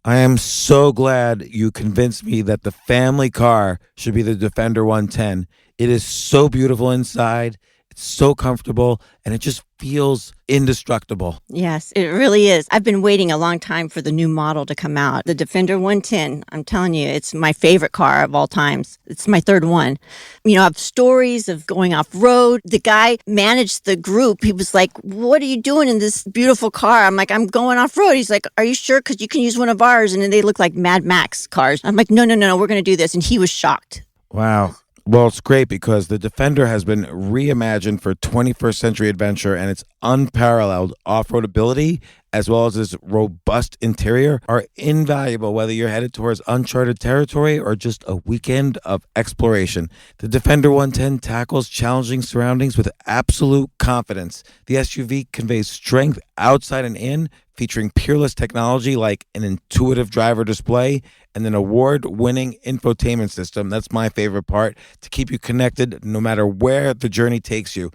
I am so glad you convinced me that the family car should be the Defender 110. It is so beautiful inside. It's so comfortable and it just feels indestructible. Yes, it really is. I've been waiting a long time for the new model to come out. The Defender 110, I'm telling you, it's my favorite car of all times. It's my third one. You know, I have stories of going off road. The guy managed the group. He was like, "What are you doing in this beautiful car?" I'm like, "I'm going off road." He's like, "Are you sure? Because you can use one of ours." And then they look like Mad Max cars. I'm like, no, we're going to do this. And he was shocked. Wow. Well, it's great because the Defender has been reimagined for 21st century adventure, and its unparalleled off-road ability as well as its robust interior are invaluable whether you're headed towards uncharted territory or just a weekend of exploration. The Defender 110 tackles challenging surroundings with absolute confidence. The SUV conveys strength outside and in, featuring peerless technology like an intuitive driver display and an award-winning infotainment system. That's my favorite part, to keep you connected no matter where the journey takes you.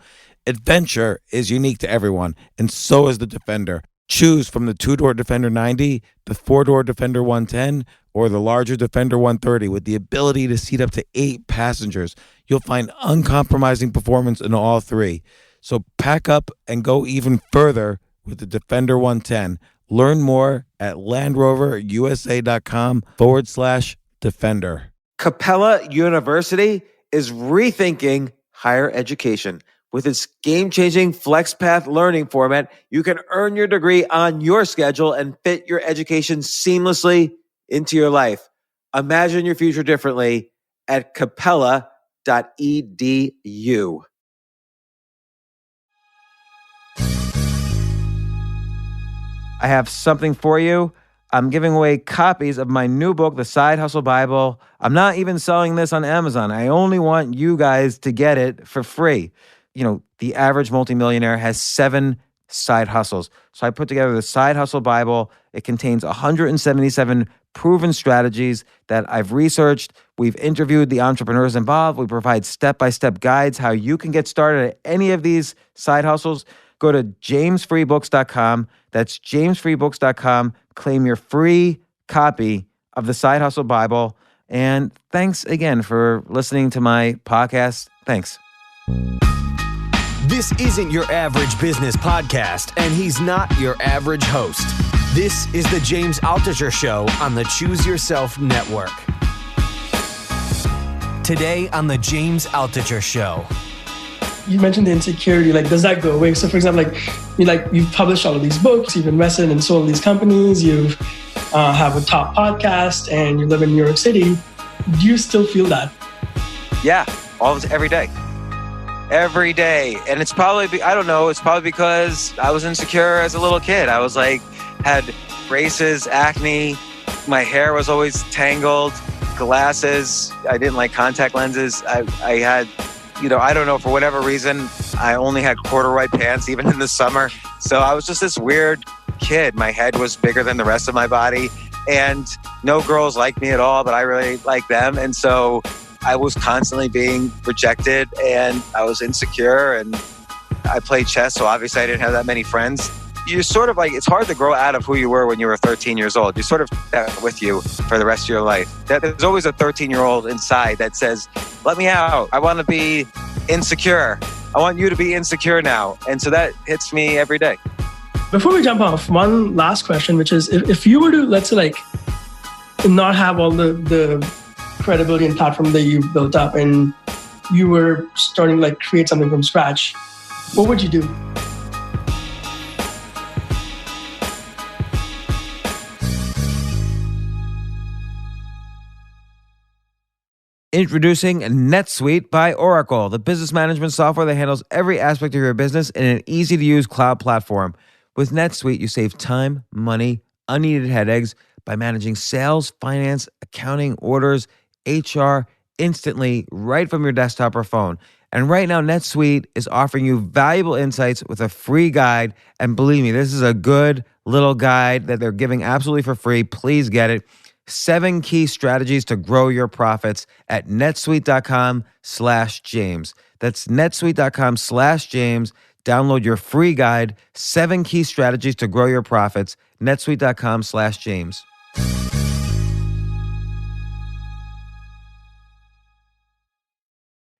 Adventure is unique to everyone, and so is the Defender. Choose from the two-door Defender 90, the four-door Defender 110, or the larger Defender 130 with the ability to seat up to 8 passengers. You'll find uncompromising performance in all three. So pack up and go even further with the Defender 110. Learn more at LandRoverUSA.com/Defender. Capella University is rethinking higher education. With its game-changing FlexPath learning format, you can earn your degree on your schedule and fit your education seamlessly into your life. Imagine your future differently at capella.edu. I have something for you. I'm giving away copies of my new book, The Side Hustle Bible. I'm not even selling this on Amazon. I only want you guys to get it for free. You know, the average multimillionaire has 7 side hustles. So I put together the Side Hustle Bible. It contains 177 proven strategies that I've researched. We've interviewed the entrepreneurs involved. We provide step-by-step guides how you can get started at any of these side hustles. Go to jamesfreebooks.com. That's jamesfreebooks.com. Claim your free copy of the Side Hustle Bible. And thanks again for listening to my podcast. Thanks. This isn't your average business podcast, and he's not your average host. This is the James Altucher Show on the Choose Yourself Network. Today on the James Altucher Show. You mentioned the insecurity, like, does that go away? So for example, you've published all of these books, you've invested and sold these companies, you have a top podcast, and you live in New York City. Do you still feel that? Yeah, every day. Every day. And it's probably, I don't know, it's probably because I was insecure as a little kid. I was like, had braces, acne, my hair was always tangled, glasses, I didn't like contact lenses. I had, I don't know, for whatever reason, I only had corduroy pants even in the summer. So I was just this weird kid. My head was bigger than the rest of my body, and no girls liked me at all, but I really liked them. And so I was constantly being rejected, and I was insecure, and I played chess, so obviously I didn't have that many friends. You're sort of like, it's hard to grow out of who you were when you were 13 years old. You sort of that with you for the rest of your life. There's always a 13-year-old inside that says, let me out. I want to be insecure. I want you to be insecure now. And so that hits me every day. Before we jump off, one last question, which is, if you were to, let's say, like, not have all the credibility and platform that you've built up, and you were starting to like create something from scratch, what would you do? Introducing NetSuite by Oracle, the business management software that handles every aspect of your business in an easy-to-use cloud platform. With NetSuite, you save time, money, unneeded headaches by managing sales, finance, accounting, orders, HR instantly right from your desktop or phone. And right now, NetSuite is offering you valuable insights with a free guide. And believe me, this is a good little guide that they're giving absolutely for free. Please get it. 7 key strategies to grow your profits at netsuite.com/James. That's netsuite.com/James. Download your free guide, 7 key strategies to grow your profits, netsuite.com/James.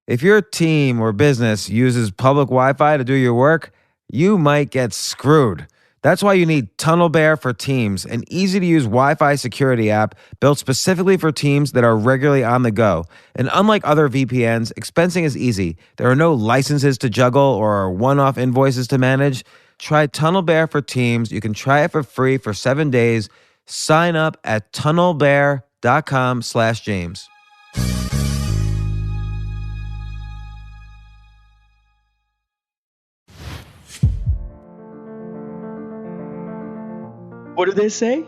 If your team or business uses public Wi-Fi to do your work, you might get screwed. That's why you need TunnelBear for Teams, an easy-to-use Wi-Fi security app built specifically for teams that are regularly on the go. And unlike other VPNs, expensing is easy. There are no licenses to juggle or one-off invoices to manage. Try TunnelBear for Teams. You can try it for free for 7 days. Sign up at tunnelbear.com/James. What do they say?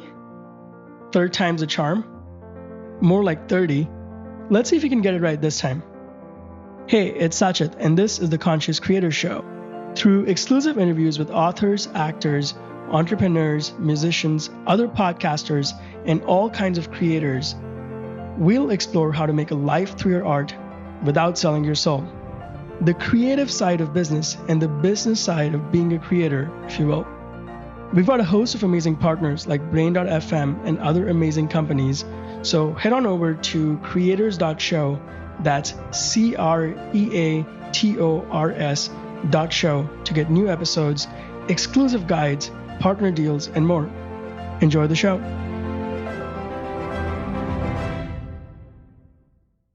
Third time's a charm? More like 30. Let's see if you can get it right this time. Hey, it's Sachit, and this is the Conscious Creator Show. Through exclusive interviews with authors, actors, entrepreneurs, musicians, other podcasters, and all kinds of creators, we'll explore how to make a life through your art without selling your soul. The creative side of business and the business side of being a creator, if you will. We've got a host of amazing partners like Brain.fm and other amazing companies. So head on over to creators.show. That's creators.show to get new episodes, exclusive guides, partner deals, and more. Enjoy the show.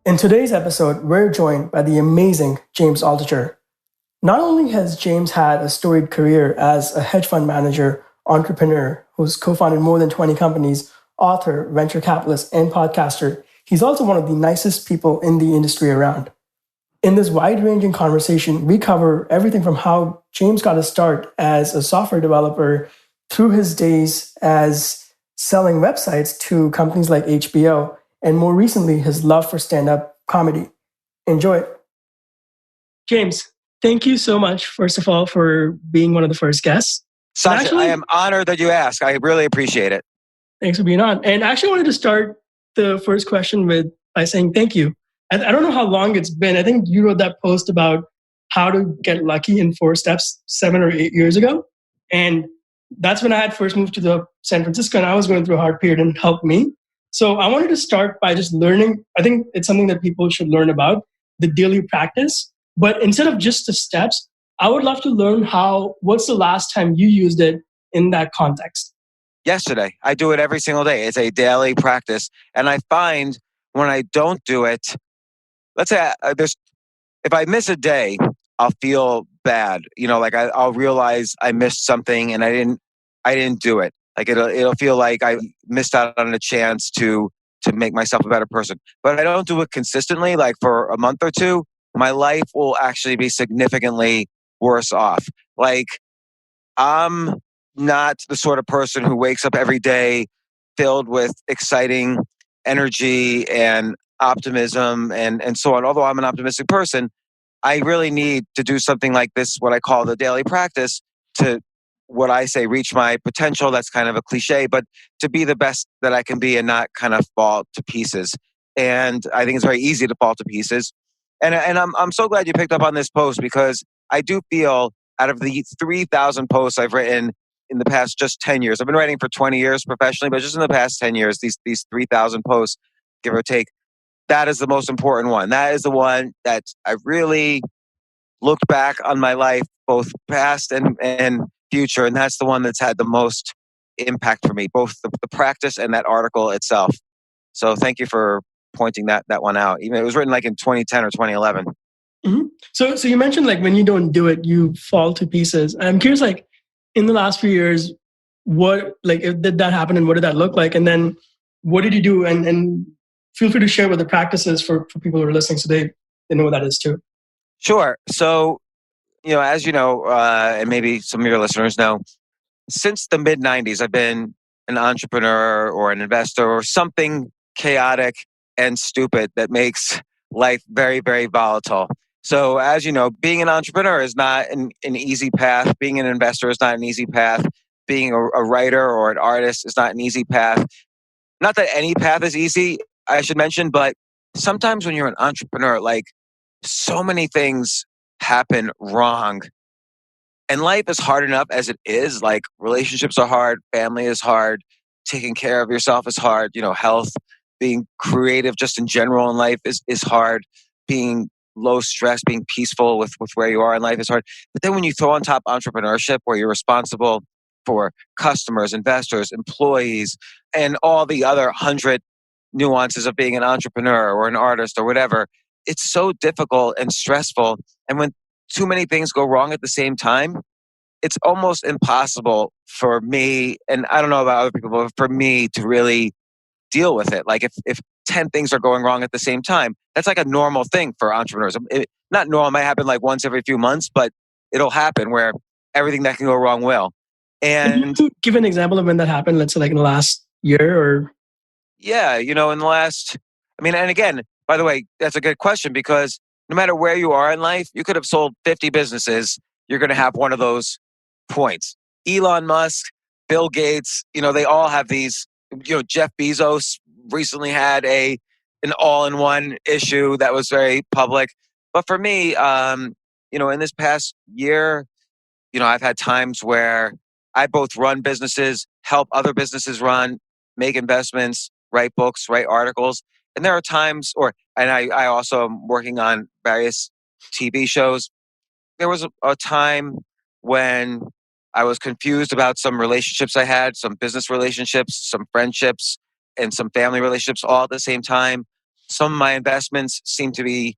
In today's episode, we're joined by the amazing James Altucher. Not only has James had a storied career as a hedge fund manager, entrepreneur who's co-founded more than 20 companies, author, venture capitalist, and podcaster, he's also one of the nicest people in the industry around. In this wide-ranging conversation, we cover everything from how James got his start as a software developer through his days as selling websites to companies like HBO, and more recently, his love for stand-up comedy. Enjoy it. James, thank you so much, first of all, for being one of the first guests. Sachit, I am honored that you asked. I really appreciate it. Thanks for being on. And I actually wanted to start the first question by saying thank you. I don't know how long it's been. I think you wrote that post about how to get lucky in 4 steps 7 or 8 years ago. And that's when I had first moved to the San Francisco, and I was going through a hard period, and it helped me. So I wanted to start by just learning. I think it's something that people should learn about, the daily practice. But instead of just the steps, I would love to learn what's the last time you used it in that context? Yesterday. I do it every single day. It's a daily practice. And I find when I don't do it, let's say if I miss a day, I'll feel bad. Like I'll realize I missed something and I didn't do it. Like it'll feel like I missed out on a chance to make myself a better person. But I don't do it consistently, like for a month or two, my life will actually be significantly worse off. Like I'm not the sort of person who wakes up every day filled with exciting energy and optimism and so on. Although I'm an optimistic person, I really need to do something like this, what I call the daily practice, to what I say, reach my potential. That's kind of a cliche, but to be the best that I can be and not kind of fall to pieces. And I think it's very easy to fall to pieces. And I'm so glad you picked up on this post, because I do feel out of the 3,000 posts I've written in the past just 10 years, I've been writing for 20 years professionally, but just in the past 10 years, these 3,000 posts, give or take, that is the most important one. That is the one that I really looked back on my life, both past and future, and that's the one that's had the most impact for me, both the practice and that article itself. So thank you for pointing that one out. Even it was written like in 2010 or 2011. Mm-hmm. So you mentioned like when you don't do it, you fall to pieces. I'm curious, like in the last few years, did that happen and what did that look like? And then what did you do? And feel free to share what the practice is for people who are listening, so they know what that is too. Sure. So, as you know, and maybe some of your listeners know, since the mid 90s, I've been an entrepreneur or an investor or something chaotic and stupid that makes life very, very volatile. So as you know, being an entrepreneur is not an easy path. Being an investor is not an easy path. Being a writer or an artist is not an easy path. Not that any path is easy, I should mention, but sometimes when you're an entrepreneur, like so many things happen wrong. And life is hard enough as it is. Like relationships are hard, family is hard, taking care of yourself is hard, health, being creative just in general in life is hard. Being low stress, being peaceful with where you are in life is hard. But then when you throw on top entrepreneurship, where you're responsible for customers, investors, employees, and all the other 100 nuances of being an entrepreneur or an artist or whatever, it's so difficult and stressful. And when too many things go wrong at the same time, it's almost impossible for me, and I don't know about other people, but for me to really deal with it. Like if 10 things are going wrong at the same time, that's like a normal thing for entrepreneurs. Not normal, it might happen like once every few months, but it'll happen where everything that can go wrong will. Can And you give an example of when that happened? Let's say like in the last year or... yeah, in the last, and again, by the way, that's a good question because no matter where you are in life, you could have sold 50 businesses. You're going to have one of those points. Elon Musk, Bill Gates, they all have these, Jeff Bezos recently had an all-in-one issue that was very public. But for me, in this past year, I've had times where I both run businesses, help other businesses run, make investments, write books, write articles. And there are times, and I also am working on various TV shows. There was a time when I was confused about some relationships I had, some business relationships, some friendships, and some family relationships all at the same time. Some of my investments seemed to be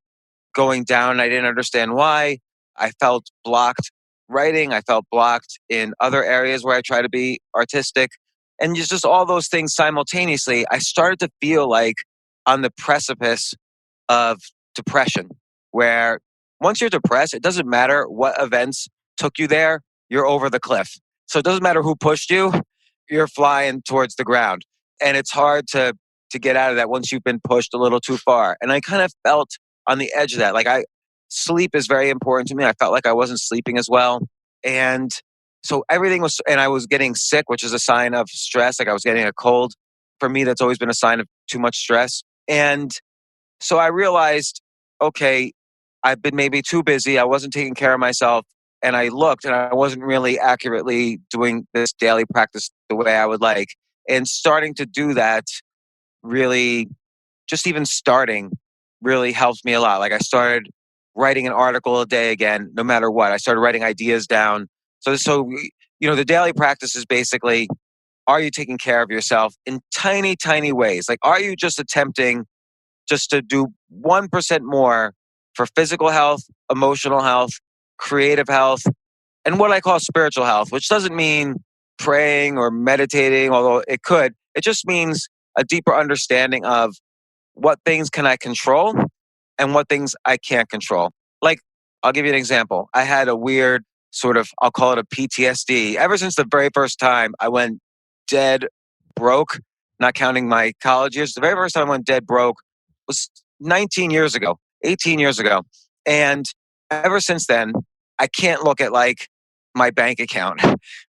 going down and I didn't understand why. I felt blocked writing. I felt blocked in other areas where I try to be artistic. And just all those things simultaneously, I started to feel like on the precipice of depression, where once you're depressed, it doesn't matter what events took you there, you're over the cliff. So it doesn't matter who pushed you, you're flying towards the ground. And it's hard to get out of that once you've been pushed a little too far. And I kind of felt on the edge of that. Sleep is very important to me. I felt like I wasn't sleeping as well. And so everything was, and I was getting sick, which is a sign of stress. Like I was getting a cold. For me, that's always been a sign of too much stress. And so I realized, okay, I've been maybe too busy. I wasn't taking care of myself. And I looked and I wasn't really accurately doing this daily practice the way I would like. And starting to do that really, just even starting really helped me a lot. Like I started writing an article a day again, no matter what. I started writing ideas down. So the daily practice is basically, are you taking care of yourself in tiny, tiny ways? Like, are you just attempting just to do 1% more for physical health, emotional health, creative health, and what I call spiritual health, which doesn't mean praying or meditating, although it could. It just means a deeper understanding of what things can I control and what things I can't control. Like, I'll give you an example. I had a weird sort of, I'll call it a PTSD. Ever since the very first time I went dead broke, not counting my college years, the very first time I went dead broke was 19 years ago, 18 years ago. And ever since then, I can't look at like my bank account.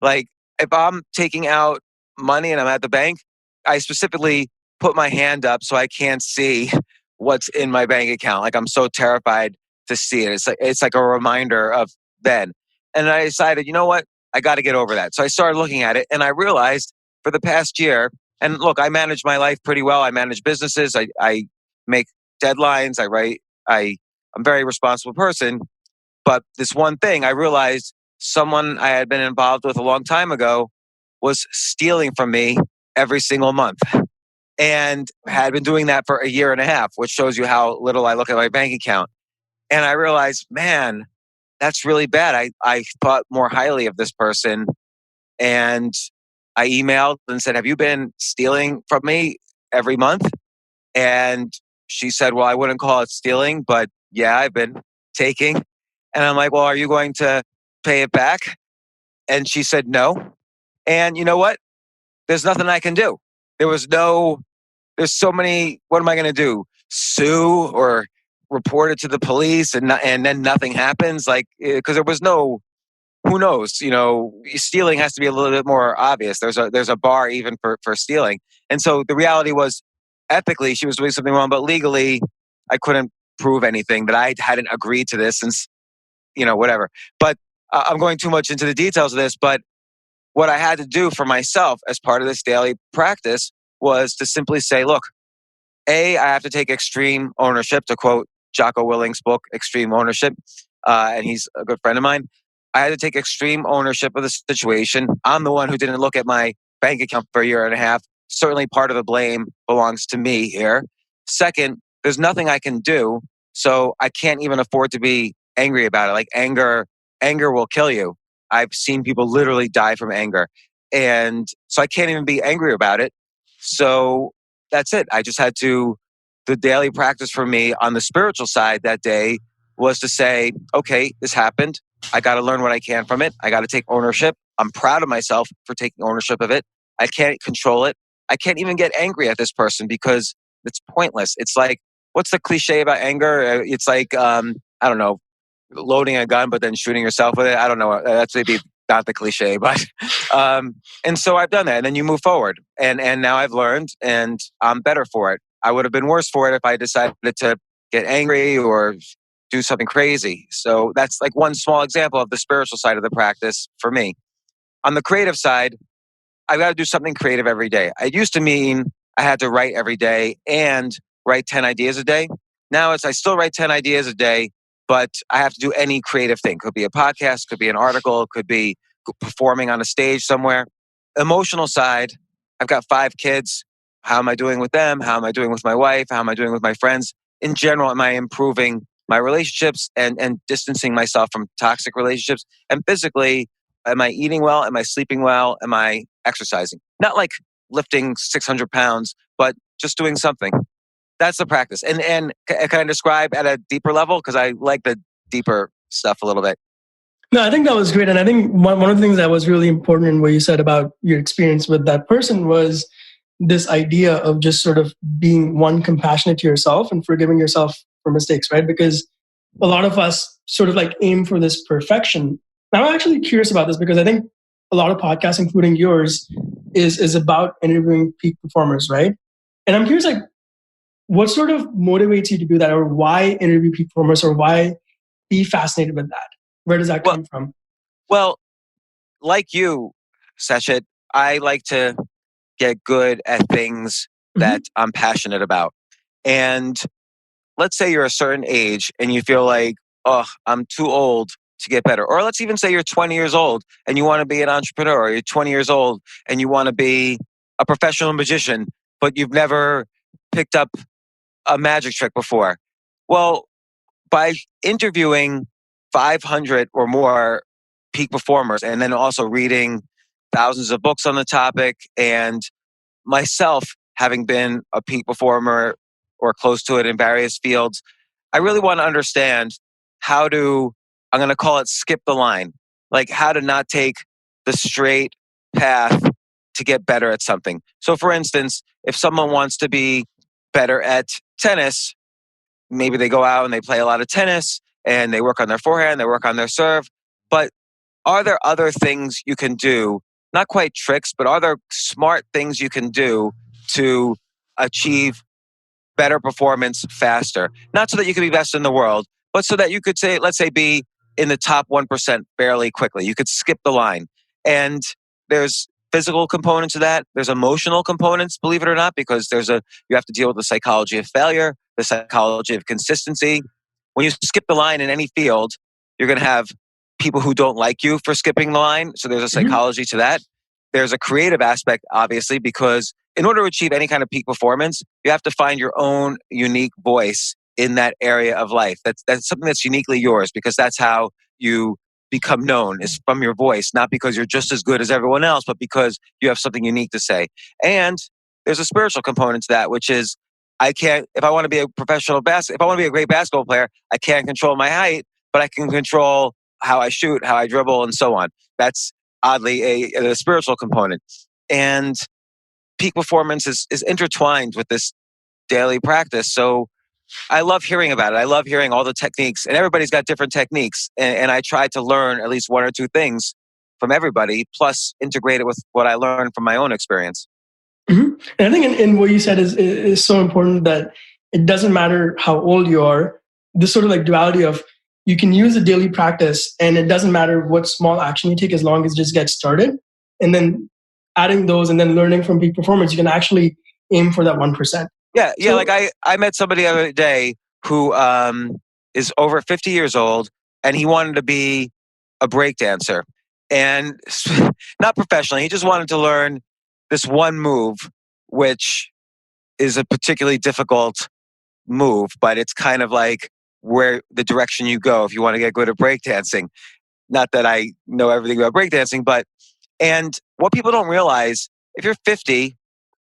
Like if I'm taking out money and I'm at the bank, I specifically put my hand up so I can't see what's in my bank account. Like I'm so terrified to see it. It's like a reminder of then. And I decided, you know what? I got to get over that. So I started looking at it and I realized for the past year, and look, I manage my life pretty well. I manage businesses. I make deadlines. I write. I'm a very responsible person. But this one thing I realized someone I had been involved with a long time ago was stealing from me every single month. And had been doing that for a year and a half, which shows you how little I look at my bank account. And I realized, man, that's really bad. I thought more highly of this person. And I emailed and said, have you been stealing from me every month? And she said, well, I wouldn't call it stealing, but yeah, I've been taking. And I'm like, well, are you going to pay it back? And she said, no. And you know what? There's nothing I can do. There's so many, what am I going to do? Sue or report it to the police and then nothing happens? Like, because there was no, who knows? Stealing has to be a little bit more obvious. There's a bar even for stealing. And so the reality was, ethically, she was doing something wrong, but legally, I couldn't prove anything that I hadn't agreed to this since, whatever. But I'm going too much into the details of this, but what I had to do for myself as part of this daily practice was to simply say, look, I have to take extreme ownership, to quote Jocko Willing's book, Extreme Ownership, and he's a good friend of mine. I had to take extreme ownership of the situation. I'm the one who didn't look at my bank account for a year and a half. Certainly part of the blame belongs to me here. Second, there's nothing I can do, so I can't even afford to be angry about it. Like anger will kill you. I've seen people literally die from anger. And so I can't even be angry about it. So that's it. I just had to, the daily practice for me on the spiritual side that day was to say, okay, this happened. I got to learn what I can from it. I got to take ownership. I'm proud of myself for taking ownership of it. I can't control it. I can't even get angry at this person because it's pointless. It's like, what's the cliche about anger? It's like, I don't know, loading a gun, but then shooting yourself with it. I don't know. That's maybe not the cliche, but, and so I've done that. And then you move forward. And now I've learned and I'm better for it. I would have been worse for it if I decided to get angry or do something crazy. So that's like one small example of the spiritual side of the practice for me. On the creative side, I've got to do something creative every day. It used to mean I had to write every day and write 10 ideas a day. Now I still write 10 ideas a day, but I have to do any creative thing. Could be a podcast, could be an article, could be performing on a stage somewhere. Emotional side, I've got 5 kids. How am I doing with them? How am I doing with my wife? How am I doing with my friends? In general, am I improving my relationships and distancing myself from toxic relationships? And physically, am I eating well? Am I sleeping well? Am I exercising? Not like lifting 600 pounds, but just doing something. That's the practice. And can I describe at a deeper level? Because I like the deeper stuff a little bit. No, I think that was great. And I think one of the things that was really important in what you said about your experience with that person was this idea of just sort of being compassionate to yourself and forgiving yourself for mistakes, right? Because a lot of us sort of like aim for this perfection. Now, I'm actually curious about this because I think a lot of podcasts, including yours, is about interviewing peak performers, right? And I'm curious, like, what sort of motivates you to do that, or why interview peak performers, or why be fascinated with that? Where does that come from? Well, like you, Sachit, I like to get good at things that I'm passionate about. And let's say you're a certain age and you feel like, oh, I'm too old to get better. Or let's even say you're 20 years old and you want to be an entrepreneur, or you're 20 years old and you want to be a professional magician, but you've never picked up a magic trick before. Well, by interviewing 500 or more peak performers and then also reading thousands of books on the topic, and myself having been a peak performer or close to it in various fields, I really want to understand how to, I'm going to call it skip the line, like how to not take the straight path to get better at something. So for instance, if someone wants to be better at tennis, maybe they go out and they play a lot of tennis and they work on their forehand, they work on their serve. But are there other things you can do? Not quite tricks, but are there smart things you can do to achieve better performance faster? Not so that you can be best in the world, but so that you could say, let's say, be in the top 1% fairly quickly. You could skip the line. And there's physical components to that. There's emotional components, believe it or not, because you have to deal with the psychology of failure, the psychology of consistency. When you skip the line in any field, you're going to have people who don't like you for skipping the line. So there's a psychology to that. There's a creative aspect, obviously, because in order to achieve any kind of peak performance, you have to find your own unique voice in that area of life. That's something that's uniquely yours, because that's how you become known, is from your voice, not because you're just as good as everyone else, but because you have something unique to say. And there's a spiritual component to that, which is if I want to be a if I want to be a great basketball player, I can't control my height, but I can control how I shoot, how I dribble, and so on. That's oddly a spiritual component. And peak performance is intertwined with this daily practice. So I love hearing about it. I love hearing all the techniques, and everybody's got different techniques. And I try to learn at least one or two things from everybody, plus integrate it with what I learned from my own experience. And I think in what you said is so important, that it doesn't matter how old you are. This sort of like duality of, you can use a daily practice and it doesn't matter what small action you take, as long as it just gets started. And then adding those and then learning from peak performance, you can actually aim for that 1%. Yeah. Like I met somebody the other day who is over 50 years old, and he wanted to be a breakdancer. And not professionally, he just wanted to learn this one move, which is a particularly difficult move, but it's kind of like where the direction you go if you want to get good at breakdancing. Not that I know everything about breakdancing, and what people don't realize, if you're 50,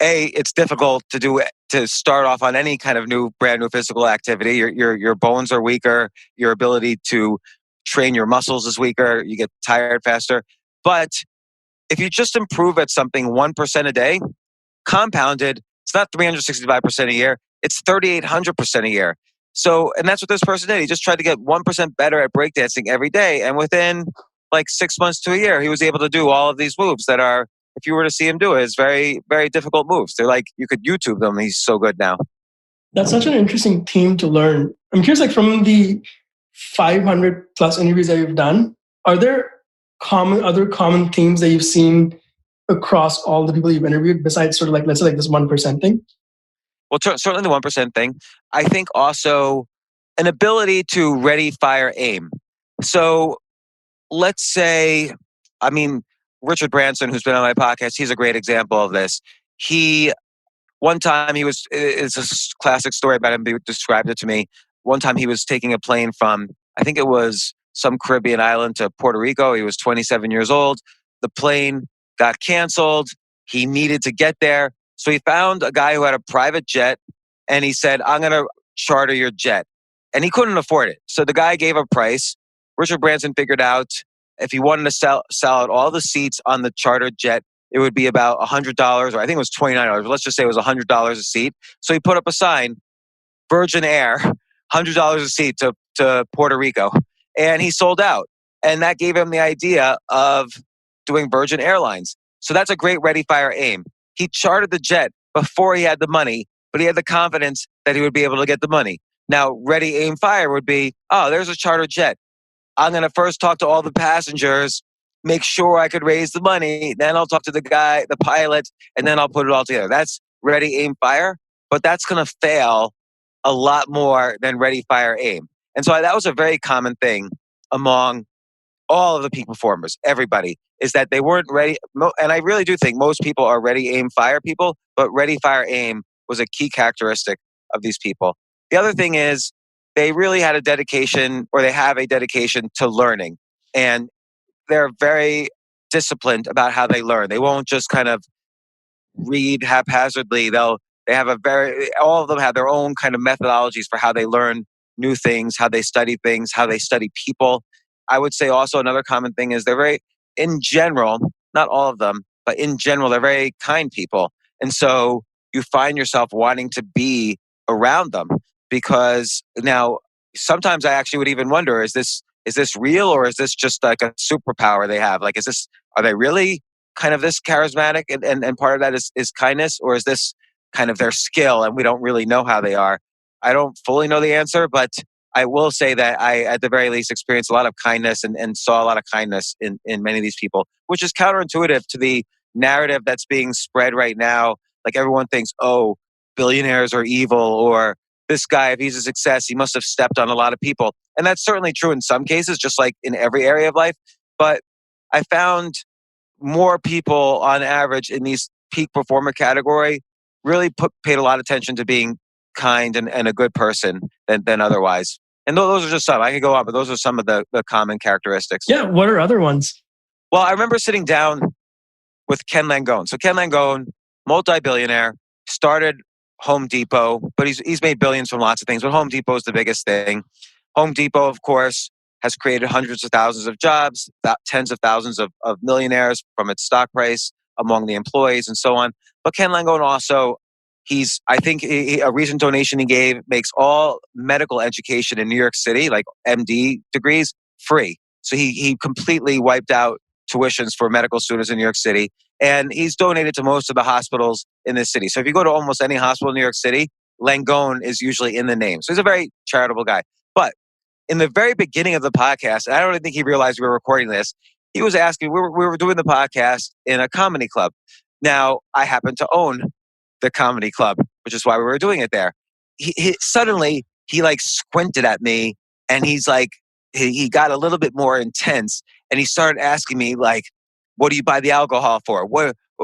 it's difficult to start off on any kind of brand new physical activity. Your bones are weaker. Your ability to train your muscles is weaker. You get tired faster. But if you just improve at something 1% a day, compounded, it's not 365% a year. It's 3,800% a year. So, and that's what this person did. He just tried to get 1% better at breakdancing every day. And within like 6 months to a year, he was able to do all of these moves that are, if you were to see him do it, it's very, very difficult moves. They're like, you could YouTube them. He's so good now. That's such an interesting theme to learn. I'm curious, like from the 500 plus interviews that you've done, are there other common themes that you've seen across all the people you've interviewed besides sort of like, let's say like this 1% thing? Well, certainly the 1% thing. I think also an ability to ready, fire, aim. So let's say, Richard Branson, who's been on my podcast, he's a great example of this. One time it's a classic story about him, he described it to me. One time he was taking a plane from, I think it was some Caribbean island to Puerto Rico. He was 27 years old. The plane got canceled. He needed to get there. So he found a guy who had a private jet and he said, I'm going to charter your jet. And he couldn't afford it. So the guy gave a price. Richard Branson figured out if he wanted to sell out all the seats on the chartered jet, it would be about $100, or I think it was $29. But let's just say it was $100 a seat. So he put up a sign, Virgin Air, $100 a seat to Puerto Rico. And he sold out. And that gave him the idea of doing Virgin Airlines. So that's a great ready, fire, aim. He chartered the jet before he had the money, but he had the confidence that he would be able to get the money. Now, ready, aim, fire would be, oh, there's a chartered jet. I'm going to first talk to all the passengers, make sure I could raise the money. Then I'll talk to the pilot, and then I'll put it all together. That's ready, aim, fire. But that's going to fail a lot more than ready, fire, aim. And so that was a very common thing among all of the peak performers, everybody, is that they weren't ready. And I really do think most people are ready, aim, fire people, but ready, fire, aim was a key characteristic of these people. The other thing is they really had a dedication, or they have a dedication to learning. And they're very disciplined about how they learn. They won't just kind of read haphazardly. All of them have their own kind of methodologies for how they learn new things, how they study things, how they study people. I would say also another common thing is they're very, in general, not all of them, but in general, they're very kind people. And so you find yourself wanting to be around them, because now sometimes I actually would even wonder, is this real, or is this just like a superpower they have? Like, are they really kind of this charismatic and part of that is kindness, or is this kind of their skill and we don't really know how they are? I don't fully know the answer, but I will say that I, at the very least, experienced a lot of kindness and saw a lot of kindness in many of these people, which is counterintuitive to the narrative that's being spread right now. Like everyone thinks, oh, billionaires are evil, or this guy, if he's a success, he must have stepped on a lot of people. And that's certainly true in some cases, just like in every area of life. But I found more people on average in these peak performer category really paid a lot of attention to being kind and a good person than otherwise. And those are just some. I could go on, but those are some of the common characteristics. Yeah, what are other ones? Well, I remember sitting down with Ken Langone. So Ken Langone, multi-billionaire, started Home Depot, but he's made billions from lots of things, but Home Depot is the biggest thing. Home Depot, of course, has created hundreds of thousands of jobs, tens of thousands of millionaires from its stock price among the employees and so on. But Ken Langone also, I think a recent donation he gave makes all medical education in New York City, like MD degrees, free. So he completely wiped out tuitions for medical students in New York City. And he's donated to most of the hospitals in this city. So if you go to almost any hospital in New York City, Langone is usually in the name. So he's a very charitable guy. But in the very beginning of the podcast, and I don't even think he realized we were recording this, he was asking, we were doing the podcast in a comedy club. Now, I happen to own the comedy club, which is why we were doing it there. Suddenly, he like squinted at me, and he's like, he got a little bit more intense, and he started asking me like, what do you buy the alcohol for?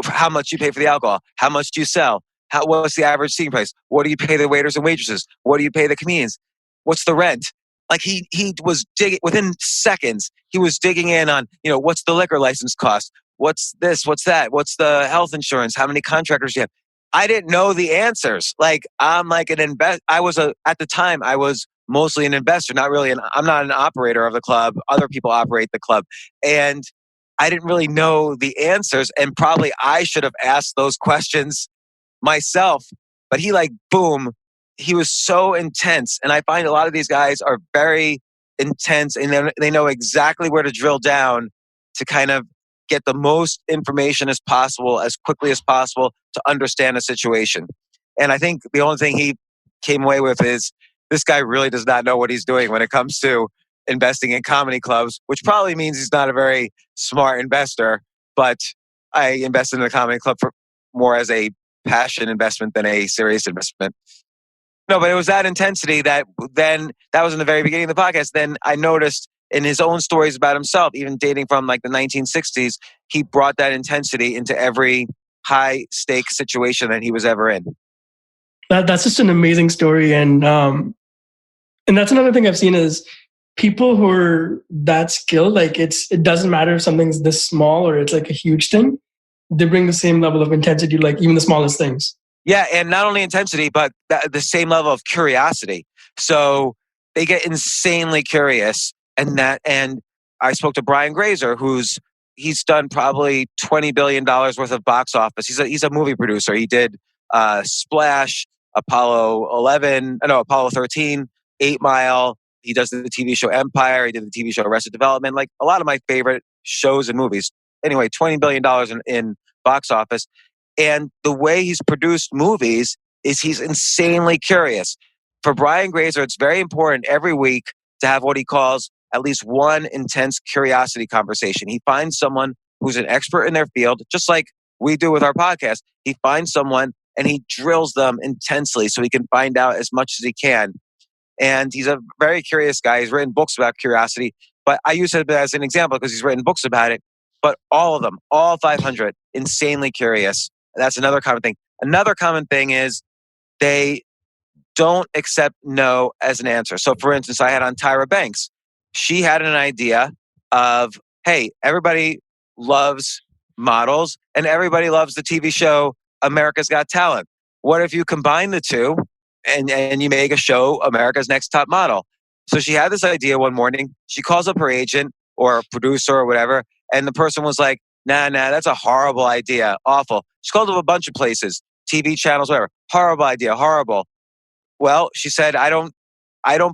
How much you pay for the alcohol? How much do you sell? What's the average seating price? What do you pay the waiters and waitresses? What do you pay the comedians? What's the rent? Like he was digging within seconds. He was digging in on, what's the liquor license cost? What's this? What's that? What's the health insurance? How many contractors do you have? I didn't know the answers. Like I'm like an at the time I was mostly an investor, not really I'm not an operator of the club. Other people operate the club. And I didn't really know the answers, and probably I should have asked those questions myself. But he like, boom, he was so intense. And I find a lot of these guys are very intense, and they know exactly where to drill down to kind of get the most information as possible, as quickly as possible, to understand a situation. And I think the only thing he came away with is this guy really does not know what he's doing when it comes to investing in comedy clubs, which probably means he's not a very smart investor. But I invested in a comedy club for more as a passion investment than a serious investment. No, but it was that intensity that was in the very beginning of the podcast. Then I noticed in his own stories about himself, even dating from like the 1960s, he brought that intensity into every high stakes situation that he was ever in. That's just an amazing story. And that's another thing I've seen is people who are that skilled, like it doesn't matter if something's this small or it's like a huge thing, they bring the same level of intensity, like even the smallest things. Yeah, and not only intensity, but the same level of curiosity. So they get insanely curious, and I spoke to Brian Grazer, he's done probably $20 billion worth of box office. He's a movie producer. He did Splash, Apollo 13, 8 Mile. He does the TV show Empire. He did the TV show Arrested Development. Like a lot of my favorite shows and movies. Anyway, $20 billion in box office. And the way he's produced movies is he's insanely curious. For Brian Grazer, it's very important every week to have what he calls at least one intense curiosity conversation. He finds someone who's an expert in their field, just like we do with our podcast. He finds someone and he drills them intensely so he can find out as much as he can. And he's a very curious guy. He's written books about curiosity, but I use it as an example because he's written books about it. But all of them, all 500, insanely curious. That's another common thing. Another common thing is they don't accept no as an answer. So for instance, I had on Tyra Banks. She had an idea of, hey, everybody loves models and everybody loves the TV show America's Got Talent. What if you combine the two and you make a show, America's Next Top Model? So she had this idea one morning. She calls up her agent or producer or whatever, and the person was like, nah, that's a horrible idea. Awful. She called up a bunch of places, TV channels, whatever. Horrible idea, horrible. Well, she said, I don't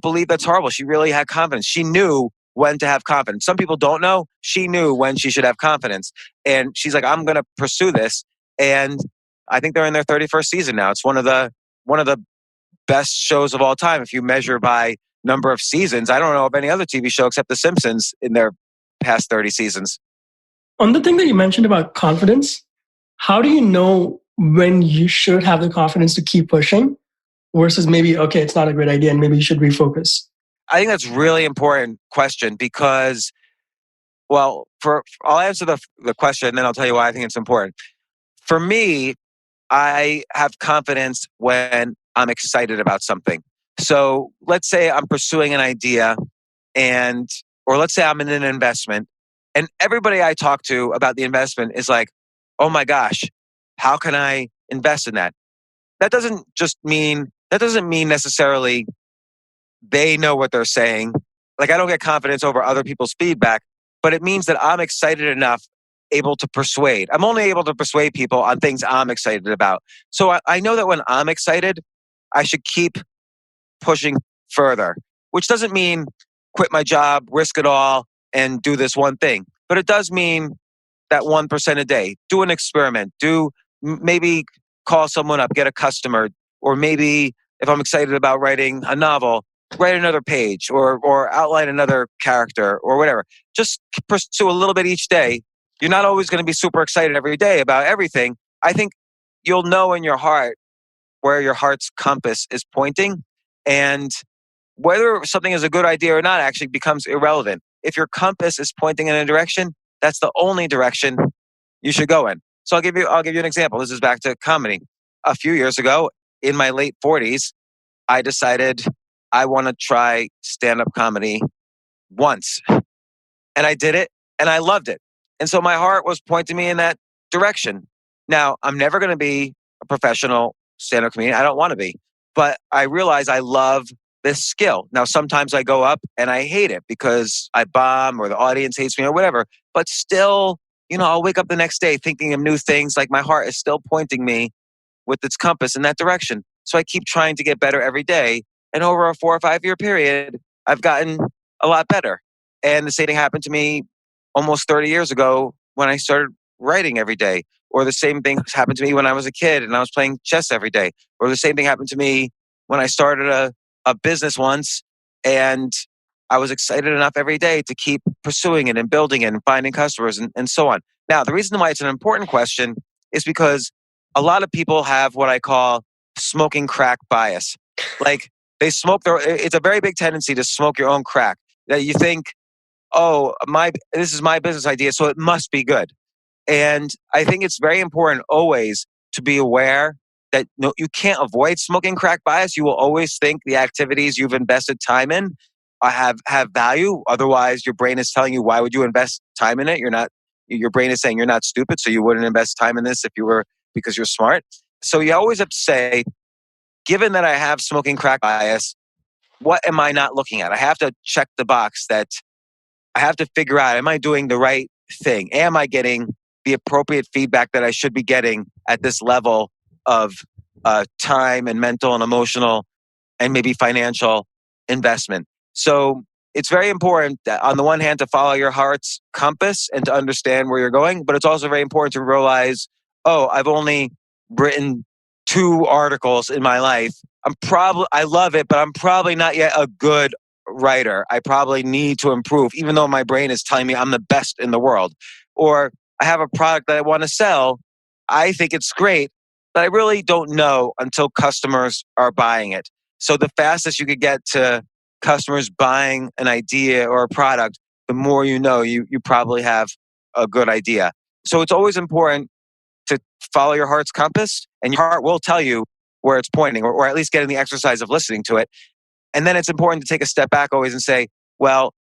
believe that's horrible. She really had confidence. She knew when to have confidence. Some people don't know. She knew when she should have confidence. And she's like, I'm going to pursue this. And I think they're in their 31st season now. It's one of the best shows of all time. If you measure by number of seasons, I don't know of any other TV show except The Simpsons in their past 30 seasons. On the thing that you mentioned about confidence, how do you know when you should have the confidence to keep pushing versus maybe, okay, it's not a great idea and maybe you should refocus? I think that's a really important question because, well, I'll answer the question and then I'll tell you why I think it's important. For me, I have confidence when I'm excited about something. So let's say I'm pursuing an idea or let's say I'm in an investment and everybody I talk to about the investment is like, oh my gosh, how can I invest in that? That doesn't mean necessarily they know what they're saying. Like I don't get confidence over other people's feedback, but it means that I'm excited enough, able to persuade. I'm only able to persuade people on things I'm excited about. So I know that when I'm excited, I should keep pushing further, which doesn't mean quit my job, risk it all, and do this one thing. But it does mean that 1% a day, do an experiment, maybe call someone up, get a customer, or maybe if I'm excited about writing a novel, write another page or outline another character or whatever. Just pursue a little bit each day. You're not always going to be super excited every day about everything. I think you'll know in your heart where your heart's compass is pointing. And whether something is a good idea or not actually becomes irrelevant. If your compass is pointing in a direction, that's the only direction you should go in. So I'll give you an example. This is back to comedy. A few years ago, in my late 40s, I decided I want to try stand-up comedy once. And I did it and I loved it. And so my heart was pointing me in that direction. Now, I'm never going to be a professional stand-up comedian. I don't want to be. But I realize I love this skill. Now, sometimes I go up and I hate it because I bomb or the audience hates me or whatever. But still, I'll wake up the next day thinking of new things. Like my heart is still pointing me with its compass in that direction. So I keep trying to get better every day. And over a 4 or 5 year period, I've gotten a lot better. And the same thing happened to me almost 30 years ago when I started writing every day. Or the same thing happened to me when I was a kid and I was playing chess every day. Or the same thing happened to me when I started a business once and I was excited enough every day to keep pursuing it and building it and finding customers and so on. Now, the reason why it's an important question is because a lot of people have what I call smoking crack bias. Like they smoke it's a very big tendency to smoke your own crack. That you think, oh, this is my business idea, so it must be good. And I think it's very important always to be aware that you can't avoid smoking crack bias. You will always think the activities you've invested time in have value. Otherwise, your brain is telling you, why would you invest time in it? Your brain is saying you're not stupid, so you wouldn't invest time in this because you're smart. So you always have to say, given that I have smoking crack bias, what am I not looking at? I have to check the box that I have to figure out, am I doing the right thing? Am I getting the appropriate feedback that I should be getting at this level of time and mental and emotional and maybe financial investment? So it's very important that on the one hand to follow your heart's compass and to understand where you're going, but it's also very important to realize, oh, I've only written 2 articles in my life. I love it, but I'm probably not yet a good writer. I probably need to improve, even though my brain is telling me I'm the best in the world. Or I have a product that I want to sell. I think it's great, but I really don't know until customers are buying it. So the fastest you could get to customers buying an idea or a product, the more you probably have a good idea. So it's always important to follow your heart's compass, and your heart will tell you where it's pointing, or at least getting the exercise of listening to it. And then it's important to take a step back always and say, well,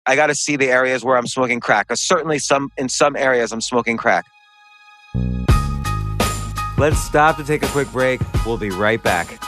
I got to see the areas where I'm smoking crack. Because certainly in some areas I'm smoking crack. Let's stop to take a quick break. We'll be right back.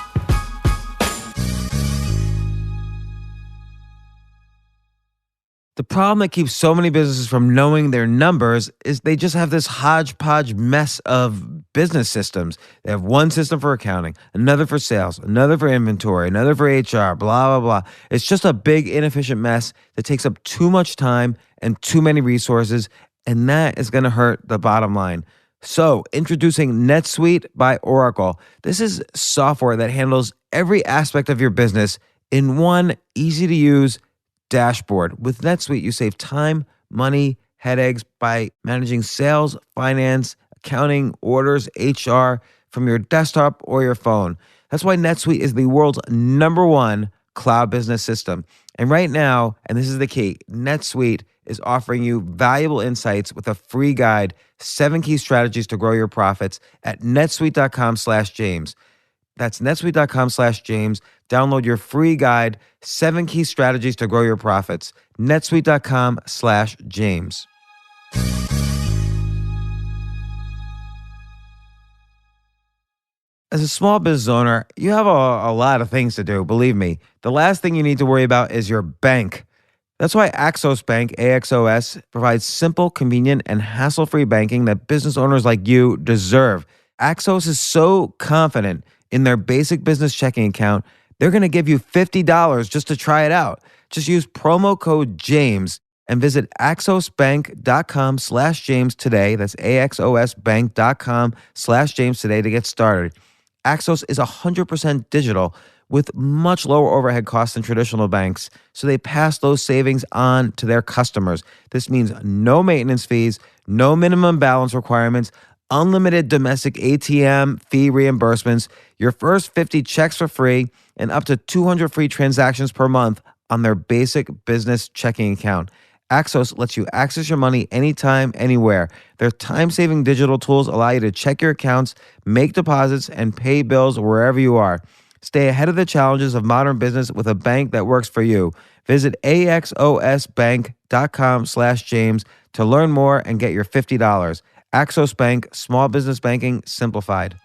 The problem that keeps so many businesses from knowing their numbers is they just have this hodgepodge mess of business systems. They have one system for accounting, another for sales, another for inventory, another for HR, blah, blah, blah. It's just a big, inefficient mess that takes up too much time and too many resources, and that is going to hurt the bottom line. So, introducing NetSuite by Oracle. This is software that handles every aspect of your business in one easy-to-use dashboard. With NetSuite, you save time, money, headaches by managing sales, finance, accounting, orders, HR from your desktop or your phone. That's why NetSuite is the world's #1 cloud business system. And right now, and this is the key, NetSuite is offering you valuable insights with a free guide, 7 key strategies to grow your profits at netsuite.com/James. That's netsuite.com/James. Download your free guide, 7 key strategies to grow your profits. netsuite.com/James. As a small business owner, you have a lot of things to do, believe me. The last thing you need to worry about is your bank. That's why Axos Bank, AXOS, provides simple, convenient, and hassle-free banking that business owners like you deserve. Axos is so confident in their basic business checking account, they're going to give you $50 just to try it out. Just use promo code JAMES and visit axosbank.com/James today. That's axosbank.com/James today to get started. Axos is 100% digital with much lower overhead costs than traditional banks, so they pass those savings on to their customers. This means no maintenance fees, no minimum balance requirements, unlimited domestic ATM fee reimbursements, your first 50 checks for free, and up to 200 free transactions per month on their basic business checking account. Axos lets you access your money anytime, anywhere. Their time-saving digital tools allow you to check your accounts, make deposits, and pay bills wherever you are. Stay ahead of the challenges of modern business with a bank that works for you. Visit axosbank.com/James to learn more and get your $50. Axos Bank, small business banking simplified.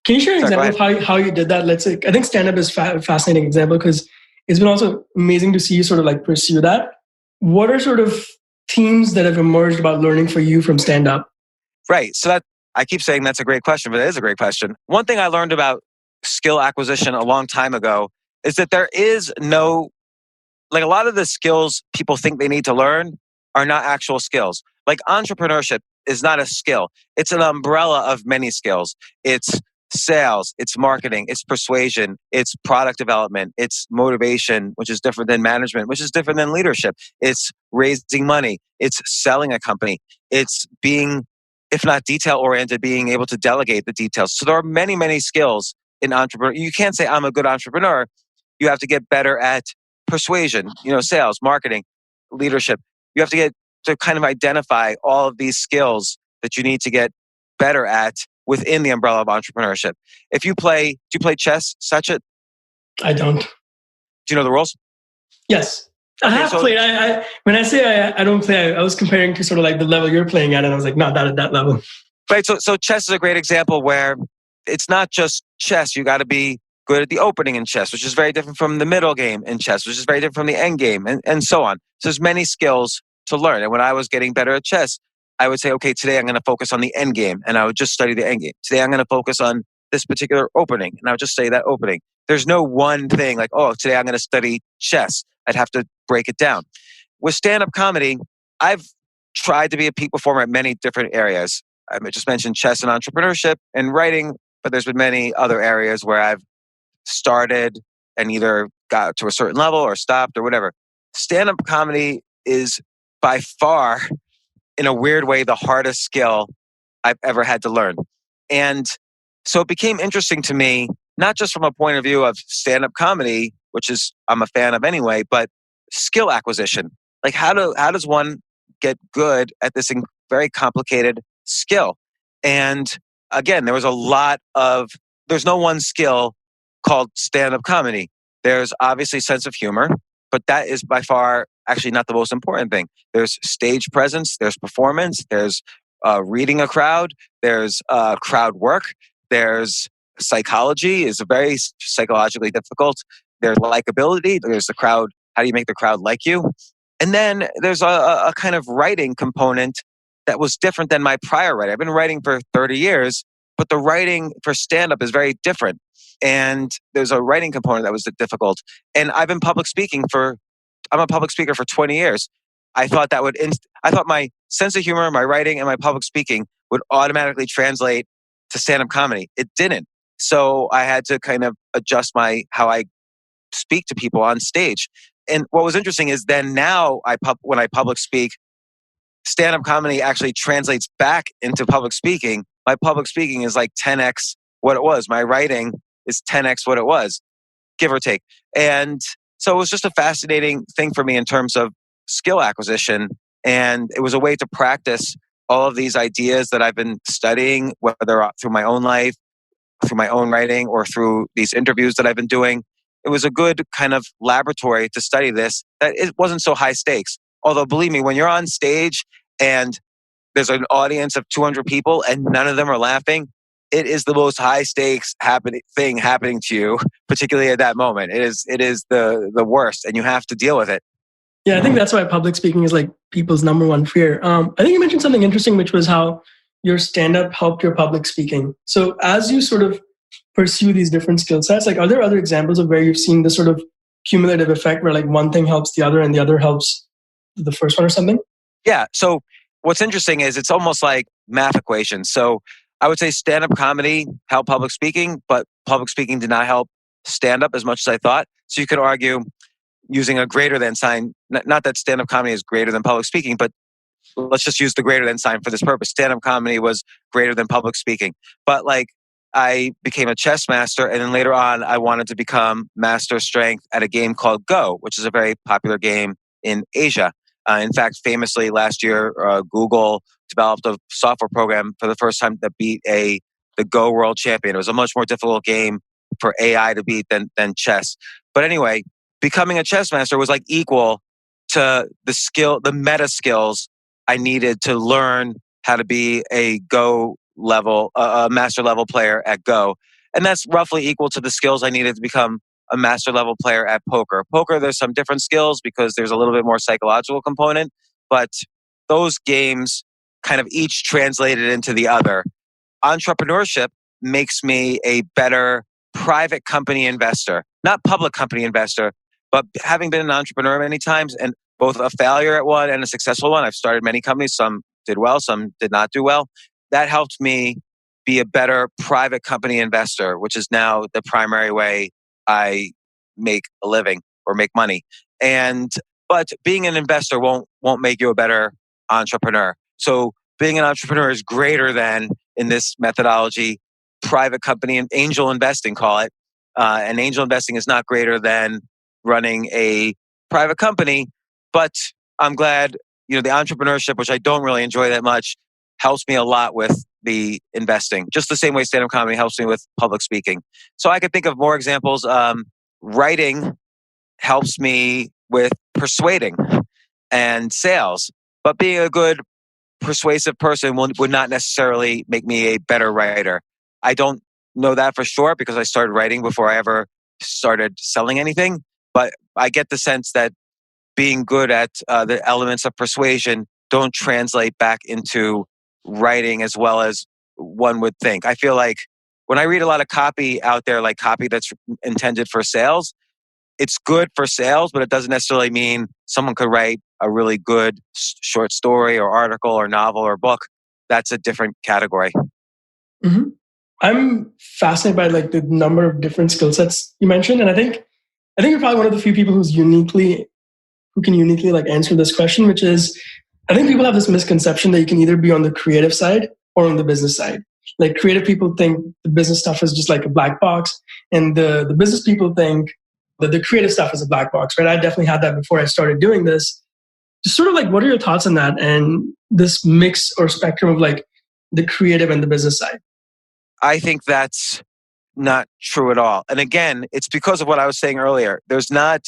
Can you share an Sorry, go example of how you did that? Let's say, I think stand-up is a fascinating example because it's been also amazing to see you sort of like pursue that. What are sort of themes that have emerged about learning for you from stand-up? Right. So that I keep saying that's a great question, but it is a great question. One thing I learned about skill acquisition a long time ago is that there is no, like a lot of the skills people think they need to learn are not actual skills. Like entrepreneurship is not a skill. It's an umbrella of many skills. It's sales, it's marketing, it's persuasion, it's product development, it's motivation, which is different than management, which is different than leadership. It's raising money, it's selling a company, it's being, if not detail oriented, being able to delegate the details. So there are many, many skills in entrepreneur. You can't say I'm a good entrepreneur. You have to get better at persuasion, sales, marketing, leadership. You have to get to kind of identify all of these skills that you need to get better at within the umbrella of entrepreneurship. Do you play chess, Sachit? I don't. Do you know the rules? Yes. I have played. When I say I don't play, I was comparing to sort of like the level you're playing at, and I was like, not that at that level. Right. So chess is a great example where it's not just chess. You got to be good at the opening in chess, which is very different from the middle game in chess, which is very different from the end game, and so on. So there's many skills to learn. And when I was getting better at chess, I would say, okay, today I'm going to focus on the end game, and I would just study the end game. Today I'm going to focus on this particular opening, and I would just study that opening. There's no one thing like, oh, today I'm going to study chess. I'd have to break it down. With stand-up comedy, I've tried to be a peak performer at many different areas. I just mentioned chess and entrepreneurship and writing, but there's been many other areas where I've started and either got to a certain level or stopped or whatever. Stand-up comedy is by far, in a weird way, the hardest skill I've ever had to learn. And so it became interesting to me, not just from a point of view of stand-up comedy, which is I'm a fan of anyway, but skill acquisition. Like how does one get good at this very complicated skill? And again, there's no one skill called stand-up comedy. There's obviously sense of humor, but that is by far actually not the most important thing. There's stage presence, there's performance, there's reading a crowd, there's crowd work, there's psychology is very psychologically difficult. There's likability, there's the crowd. How do you make the crowd like you? And then there's a kind of writing component that was different than my prior writing. I've been writing for 30 years, but the writing for stand-up is very different. And there's a writing component that was difficult. And I've been I'm a public speaker for 20 years. I thought I thought my sense of humor, my writing, and my public speaking would automatically translate to stand-up comedy. It didn't. So I had to kind of adjust how I speak to people on stage. And what was interesting is then now when I public speak, stand-up comedy actually translates back into public speaking. My public speaking is like 10x what it was. My writing is 10x what it was, give or take. And so it was just a fascinating thing for me in terms of skill acquisition. And it was a way to practice all of these ideas that I've been studying, whether through my own life, through my own writing, or through these interviews that I've been doing. It was a good kind of laboratory to study this, that it wasn't so high stakes. Although believe me, when you're on stage and there's an audience of 200 people and none of them are laughing, it is the most high stakes thing happening to you, particularly at that moment. It is the worst, and you have to deal with it. Yeah, I think that's why public speaking is like people's number one fear. I think you mentioned something interesting, which was how your stand-up helped your public speaking. So as you sort of pursue these different skill sets, like are there other examples of where you've seen this sort of cumulative effect where like one thing helps the other and the other helps the first one or something? Yeah. So what's interesting is it's almost like math equations. So I would say stand-up comedy helped public speaking, but public speaking did not help stand-up as much as I thought. So you could argue using a greater than sign. Not that stand-up comedy is greater than public speaking, but let's just use the greater than sign for this purpose. Stand-up comedy was greater than public speaking. But like, I became a chess master, and then later on, I wanted to become master strength at a game called Go, which is a very popular game in Asia. In fact, famously last year, Google developed a software program for the first time that beat the Go world champion. It was a much more difficult game for AI to beat than chess. But anyway, becoming a chess master was like equal to the meta skills I needed to learn how to be a Go level, a master level player at Go. And that's roughly equal to the skills I needed to become a master level player at poker. Poker, there's some different skills because there's a little bit more psychological component, but those games kind of each translated into the other. Entrepreneurship makes me a better private company investor, not public company investor, but having been an entrepreneur many times and both a failure at one and a successful one. I've started many companies. Some did well, some did not do well. That helped me be a better private company investor, which is now the primary way I make a living or make money. But being an investor won't make you a better entrepreneur. So being an entrepreneur is greater than, in this methodology, private company and angel investing, call it. And angel investing is not greater than running a private company. But I'm glad, the entrepreneurship, which I don't really enjoy that much, helps me a lot with the investing. Just the same way stand-up comedy helps me with public speaking. So I could think of more examples. Writing helps me with persuading and sales. But being a good persuasive person would not necessarily make me a better writer. I don't know that for sure because I started writing before I ever started selling anything. But I get the sense that being good at the elements of persuasion don't translate back into writing as well as one would think. I feel like when I read a lot of copy out there, like copy that's intended for sales, it's good for sales, but it doesn't necessarily mean someone could write a really good short story or article or novel or book. That's a different category. Mm-hmm. I'm fascinated by like the number of different skill sets you mentioned, and I think you're probably one of the few people who can uniquely like answer this question, which is, I think people have this misconception that you can either be on the creative side or on the business side. Like creative people think the business stuff is just like a black box, and the business people think that the creative stuff is a black box, right? I definitely had that before I started doing this. Just sort of like, what are your thoughts on that and this mix or spectrum of like the creative and the business side? I think that's not true at all. And again, it's because of what I was saying earlier. There's not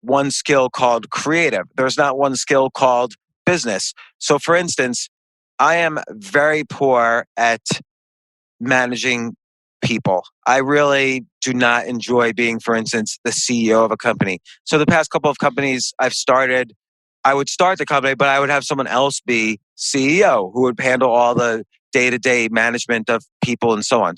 one skill called creative. There's not one skill called business. So for instance, I am very poor at managing people. I really do not enjoy being, for instance, the CEO of a company. So the past couple of companies I've started, I would start the company, but I would have someone else be CEO who would handle all the day-to-day management of people and so on.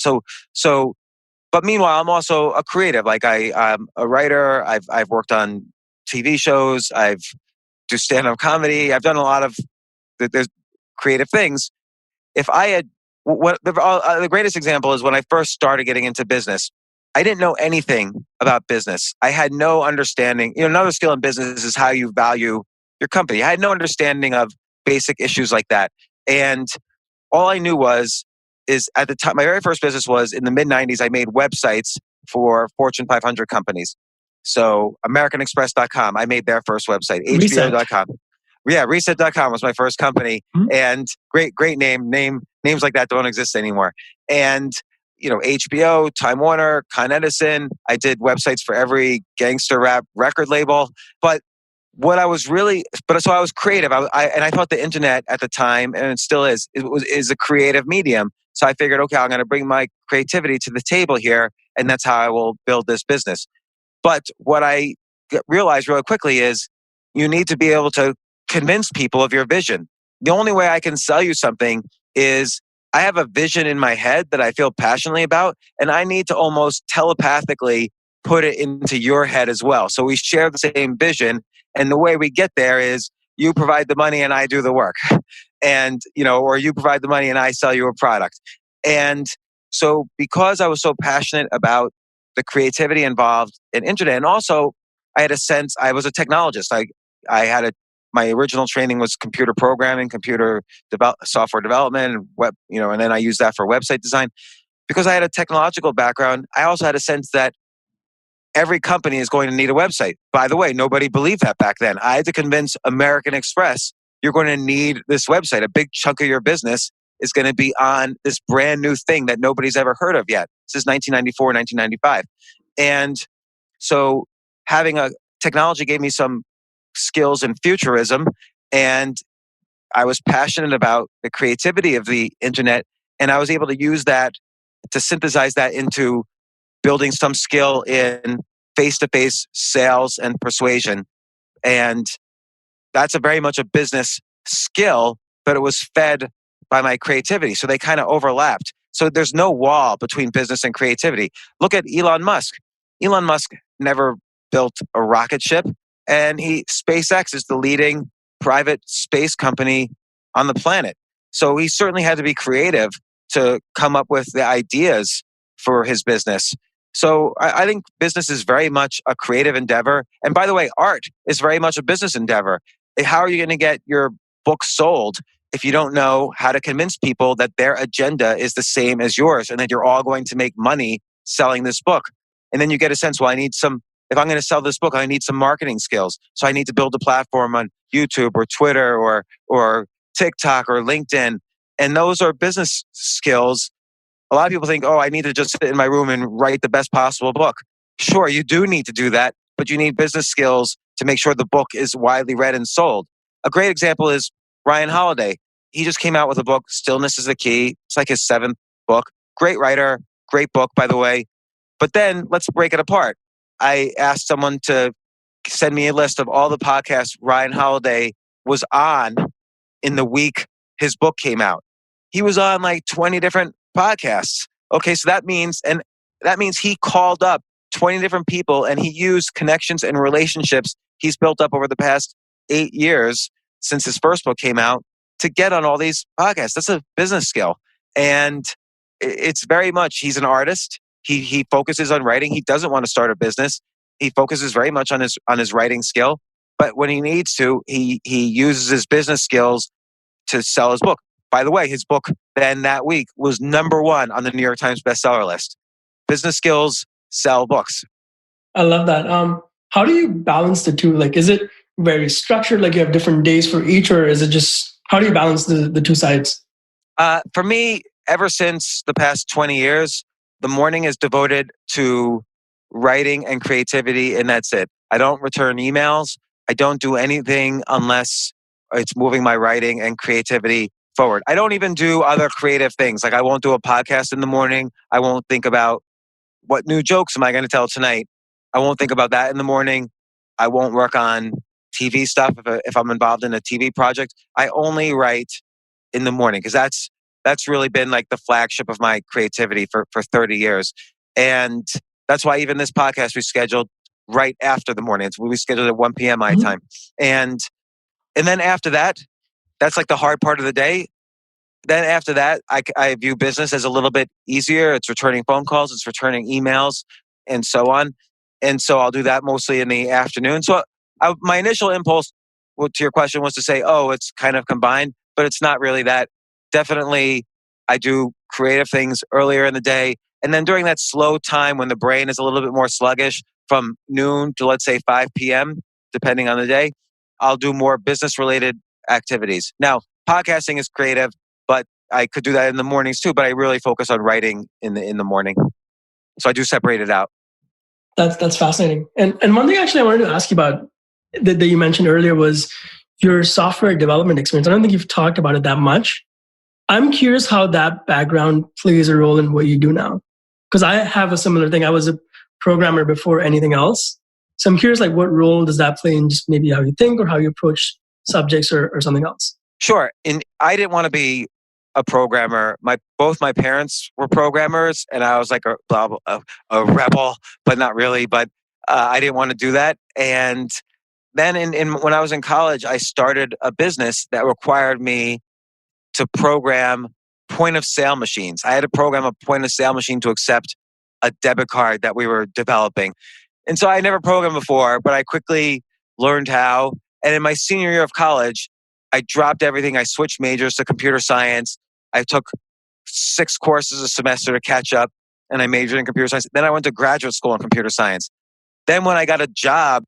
But meanwhile, I'm also a creative. Like I'm a writer. I've worked on TV shows. I've do stand-up comedy. I've done a lot of the creative things. If I had the greatest example is when I first started getting into business. I didn't know anything about business. I had no understanding. Another skill in business is how you value your company. I had no understanding of basic issues like that. And all I knew is at the time, my very first business was in the mid-90s, I made websites for Fortune 500 companies. So AmericanExpress.com, I made their first website. HBO.com. Yeah, Reset.com was my first company. Mm-hmm. And great name. Names like that don't exist anymore. And, HBO, Time Warner, Con Edison. I did websites for every gangster rap record label. But what I was so I was creative. I thought the internet at the time, and it still is a creative medium. So I figured, okay, I'm going to bring my creativity to the table here, and that's how I will build this business. But what I realized really quickly is you need to be able to convince people of your vision. The only way I can sell you something is I have a vision in my head that I feel passionately about, and I need to almost telepathically put it into your head as well. So we share the same vision, and the way we get there is you provide the money and I do the work. And, or you provide the money and I sell you a product. And so because I was so passionate about the creativity involved in internet, and also I had a sense. I was a technologist. I had my original training was computer programming, software development, and web. And then I used that for website design. Because I had a technological background, I also had a sense that every company is going to need a website. By the way, nobody believed that back then. I had to convince American Express, you're going to need this website. A big chunk of your business is going to be on this brand new thing that nobody's ever heard of yet. This is 1994, 1995. And so having a technology gave me some skills in futurism, and I was passionate about the creativity of the internet, and I was able to use that to synthesize that into building some skill in face-to-face sales and persuasion. And that's very much a business skill, but it was fed by my creativity. So they kind of overlapped. So there's no wall between business and creativity. Look at Elon Musk. Elon Musk never built a rocket ship, and SpaceX is the leading private space company on the planet. So he certainly had to be creative to come up with the ideas for his business. So I think business is very much a creative endeavor. And by the way, art is very much a business endeavor. How are you going to get your book sold if you don't know how to convince people that their agenda is the same as yours and that you're all going to make money selling this book? And then you get a sense, well, if I'm going to sell this book, I need some marketing skills. So I need to build a platform on YouTube or Twitter or TikTok or LinkedIn. And those are business skills. A lot of people think, I need to just sit in my room and write the best possible book. Sure, you do need to do that, but you need business skills to make sure the book is widely read and sold. A great example is Ryan Holiday. He just came out with a book, Stillness is the Key. It's like his 7th book. Great writer, great book, by the way. But then let's break it apart. I asked someone to send me a list of all the podcasts Ryan Holiday was on in the week his book came out. He was on like 20 different podcasts. Okay, so that means he called up 20 different people and he used connections and relationships he's built up over the past 8 years since his first book came out to get on all these podcasts. That's a business skill. And it's very much, he's an artist. He focuses on writing. He doesn't want to start a business. He focuses very much on his writing skill. But when he needs to, he uses his business skills to sell his book. By the way, his book then that week was #1 on the New York Times bestseller list. Business skills sell books. I love that. How do you balance the two? Like, is it very structured? Like you have different days for each, or is it just, how do you balance the two sides? For me, ever since the past 20 years, the morning is devoted to writing and creativity, and that's it. I don't return emails. I don't do anything unless it's moving my writing and creativity forward. I don't even do other creative things. Like I won't do a podcast in the morning. I won't think about what new jokes am I going to tell tonight. I won't think about that in the morning. I won't work on TV stuff if I'm involved in a TV project. I only write in the morning because that's really been like the flagship of my creativity for 30 years. And that's why even this podcast we scheduled right after the morning. We scheduled at 1 p.m. my time. And then after that, that's like the hard part of the day. Then after that, I view business as a little bit easier. It's returning phone calls, it's returning emails, and so on. And so I'll do that mostly in the afternoon. So my initial impulse to your question was to say, it's kind of combined, but it's not really that. Definitely, I do creative things earlier in the day. And then during that slow time when the brain is a little bit more sluggish from noon to, let's say, 5 p.m., depending on the day, I'll do more business-related activities. Now, podcasting is creative, but I could do that in the mornings too, but I really focus on writing in the morning. So I do separate it out. That's fascinating. And one thing actually I wanted to ask you about that you mentioned earlier was your software development experience. I don't think you've talked about it that much. I'm curious how that background plays a role in what you do now. Because I have a similar thing. I was a programmer before anything else. So I'm curious, like, what role does that play in just maybe how you think or how you approach subjects or something else? Sure. And I didn't want to be a programmer. Both my parents were programmers, and I was like a rebel, but not really. But I didn't want to do that. And then when I was in college, I started a business that required me to program point of sale machines. I had to program a point of sale machine to accept a debit card that we were developing. And so I never programmed before, but I quickly learned how. And in my senior year of college, I dropped everything. I switched majors to computer science. I took 6 courses a semester to catch up, and I majored in computer science. Then I went to graduate school in computer science. Then when I got a job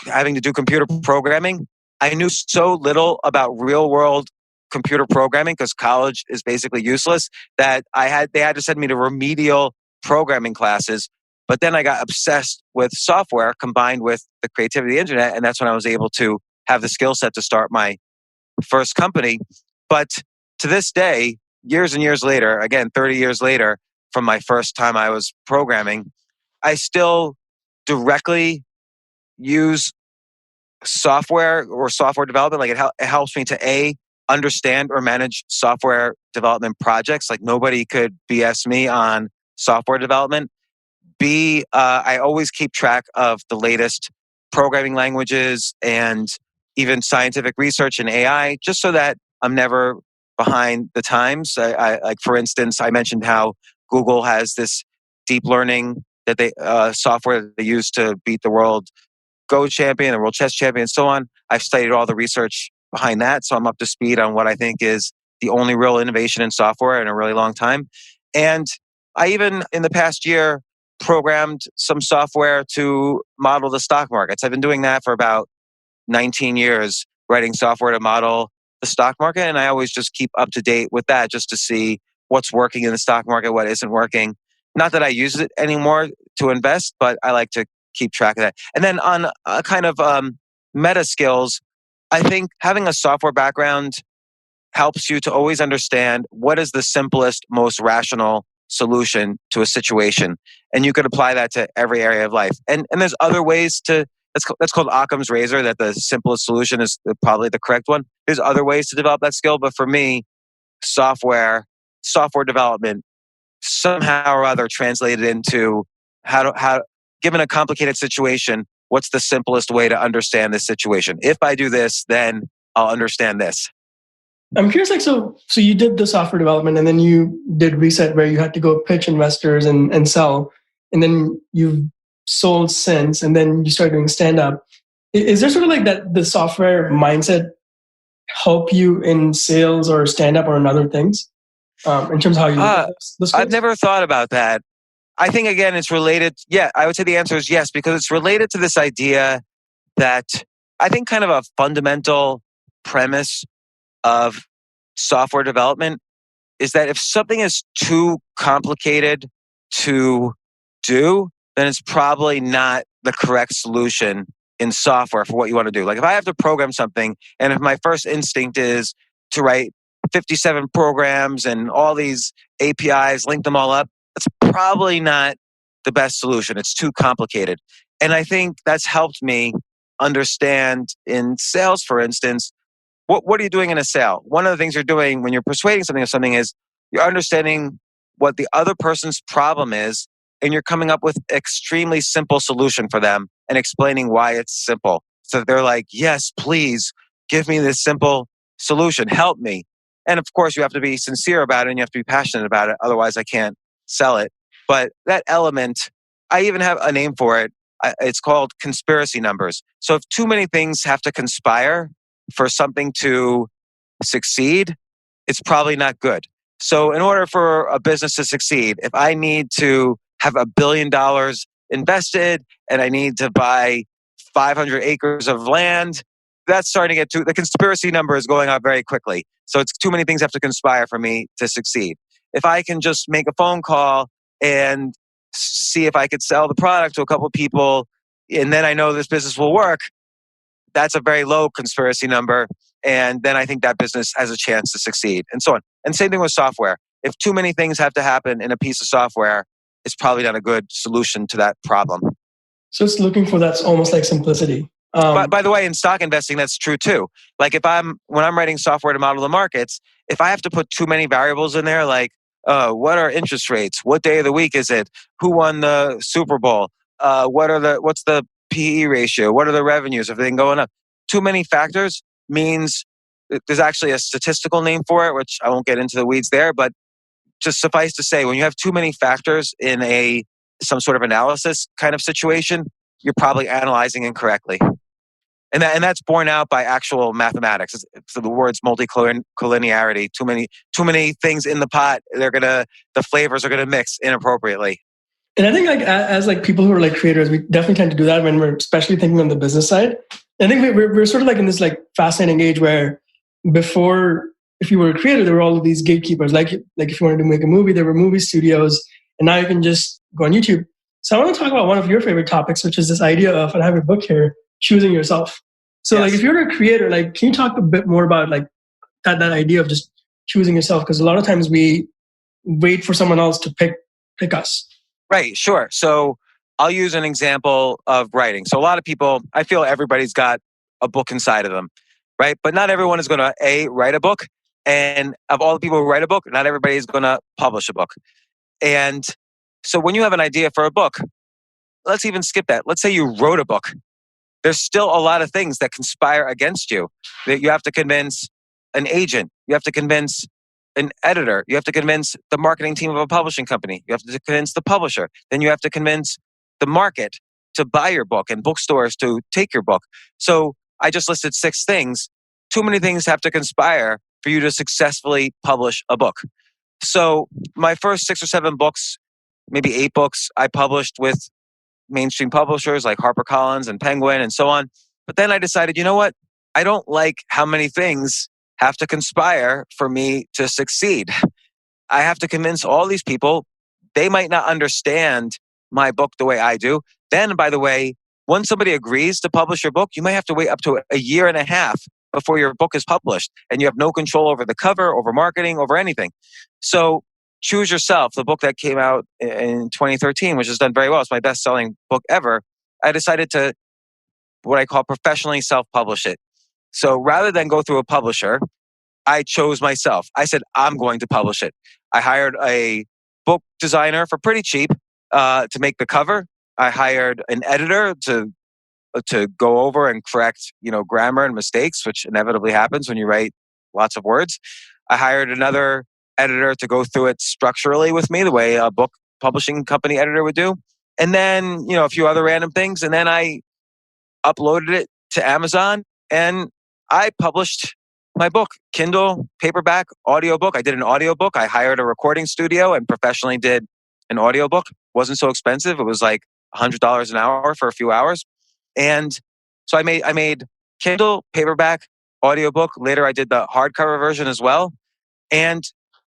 having to do computer programming, I knew so little about real world computer programming because college is basically useless that they had to send me to remedial programming classes. But then I got obsessed with software combined with the creativity of the internet. And that's when I was able to have the skill set to start my first company. But to this day, years and years later, again, 30 years later from my first time I was programming, I still directly use software or software development. Like it helps me to understand or manage software development projects. Like nobody could BS me on software development. I always keep track of the latest programming languages and even scientific research in AI, just so that I'm never behind the times. Like for instance, I mentioned how Google has this deep learning that software that they use to beat the world Go champion, the world chess champion, and so on. I've studied all the research behind that, so I'm up to speed on what I think is the only real innovation in software in a really long time. And I even, in the past year, programmed some software to model the stock markets. I've been doing that for about 19 years, writing software to model the stock market. And I always just keep up to date with that just to see what's working in the stock market, what isn't working. Not that I use it anymore to invest, but I like to keep track of that. And then on a kind of meta skills, I think having a software background helps you to always understand what is the simplest, most rational solution to a situation. And you could apply that to every area of life. And there's other ways that's called Occam's razor, that the simplest solution is probably the correct one. There's other ways to develop that skill. But for me, software development, somehow or other translated into how given a complicated situation, what's the simplest way to understand this situation? If I do this, then I'll understand this. I'm curious, like, so you did the software development and then you did Reset where you had to go pitch investors and sell, and then you've sold since, and then you started doing stand-up. Is there sort of like that the software mindset help you in sales or stand-up or in other things in terms of how you look at this? I've never thought about that. I think, again, it's related. Yeah, I would say the answer is yes, because it's related to this idea that I think kind of a fundamental premise of software development is that if something is too complicated to do, then it's probably not the correct solution in software for what you want to do. Like if I have to program something, and if my first instinct is to write 57 programs and all these APIs, link them all up, that's probably not the best solution. It's too complicated. And I think that's helped me understand in sales, for instance, what are you doing in a sale? One of the things you're doing when you're persuading something of something is you're understanding what the other person's problem is, and you're coming up with extremely simple solution for them and explaining why it's simple. So they're like, yes, please give me this simple solution. Help me. And of course, you have to be sincere about it and you have to be passionate about it. Otherwise, I can't sell it. But that element, I even have a name for it. It's called conspiracy numbers. So if too many things have to conspire for something to succeed, it's probably not good. So in order for a business to succeed, if I need to have $1 billion invested and I need to buy 500 acres of land, that's starting to get the conspiracy number is going up very quickly. So it's too many things have to conspire for me to succeed. If I can just make a phone call and see if I could sell the product to a couple of people, and then I know this business will work, that's a very low conspiracy number. And then I think that business has a chance to succeed, and so on. And same thing with software. If too many things have to happen in a piece of software, it's probably not a good solution to that problem. So it's looking for that's almost like simplicity. By the way, in stock investing, that's true too. Like when I'm writing software to model the markets, if I have to put too many variables in there, like what are interest rates? What day of the week is it? Who won the Super Bowl? What's the PE ratio? What are the revenues? Everything going up? Too many factors means there's actually a statistical name for it, which I won't get into the weeds there. But just suffice to say, when you have too many factors in a some sort of analysis kind of situation, you're probably analyzing incorrectly. And that's borne out by actual mathematics. So the words multicollinearity, too many things in the pot, the flavors are gonna mix inappropriately. And I think like as like people who are like creators, we definitely tend to do that when we're especially thinking on the business side. I think we're sort of like in this like fascinating age where before, if you were a creator, there were all of these gatekeepers. Like if you wanted to make a movie, there were movie studios, and now you can just go on YouTube. So I want to talk about one of your favorite topics, which is this idea of, and I have a book here, choosing yourself. So Yes. like if you're a creator, like can you talk a bit more about like that idea of just choosing yourself? Because a lot of times we wait for someone else to pick us. Right, sure. So I'll use an example of writing. So a lot of people, I feel everybody's got a book inside of them, right? But not everyone is going to write a book. And of all the people who write a book, not everybody is going to publish a book. And so when you have an idea for a book, let's even skip that. Let's say you wrote a book. There's still a lot of things that conspire against you. That you have to convince an agent. You have to convince an editor. You have to convince the marketing team of a publishing company. You have to convince the publisher. Then you have to convince the market to buy your book and bookstores to take your book. So I just listed 6 things. Too many things have to conspire for you to successfully publish a book. So my first 6 or 7 books, maybe 8 books, I published with mainstream publishers like HarperCollins and Penguin and so on. But then I decided, you know what? I don't like how many things have to conspire for me to succeed. I have to convince all these people. They might not understand my book the way I do. Then, by the way, once somebody agrees to publish your book, you might have to wait up to a year and a half before your book is published. And you have no control over the cover, over marketing, over anything. So Choose Yourself, the book that came out in 2013, which has done very well. It's my best-selling book ever. I decided to, what I call professionally self-publish it. So rather than go through a publisher, I chose myself. I said, I'm going to publish it. I hired a book designer for pretty cheap to make the cover. I hired an editor to go over and correct, grammar and mistakes, which inevitably happens when you write lots of words. I hired another editor to go through it structurally with me, the way a book publishing company editor would do. And then, a few other random things. And then I uploaded it to Amazon and I published my book, Kindle, paperback, audiobook. I did an audiobook. I hired a recording studio and professionally did an audiobook. Wasn't so expensive. It was like $100 an hour for a few hours. And so I made Kindle, paperback, audiobook. Later I did the hardcover version as well. And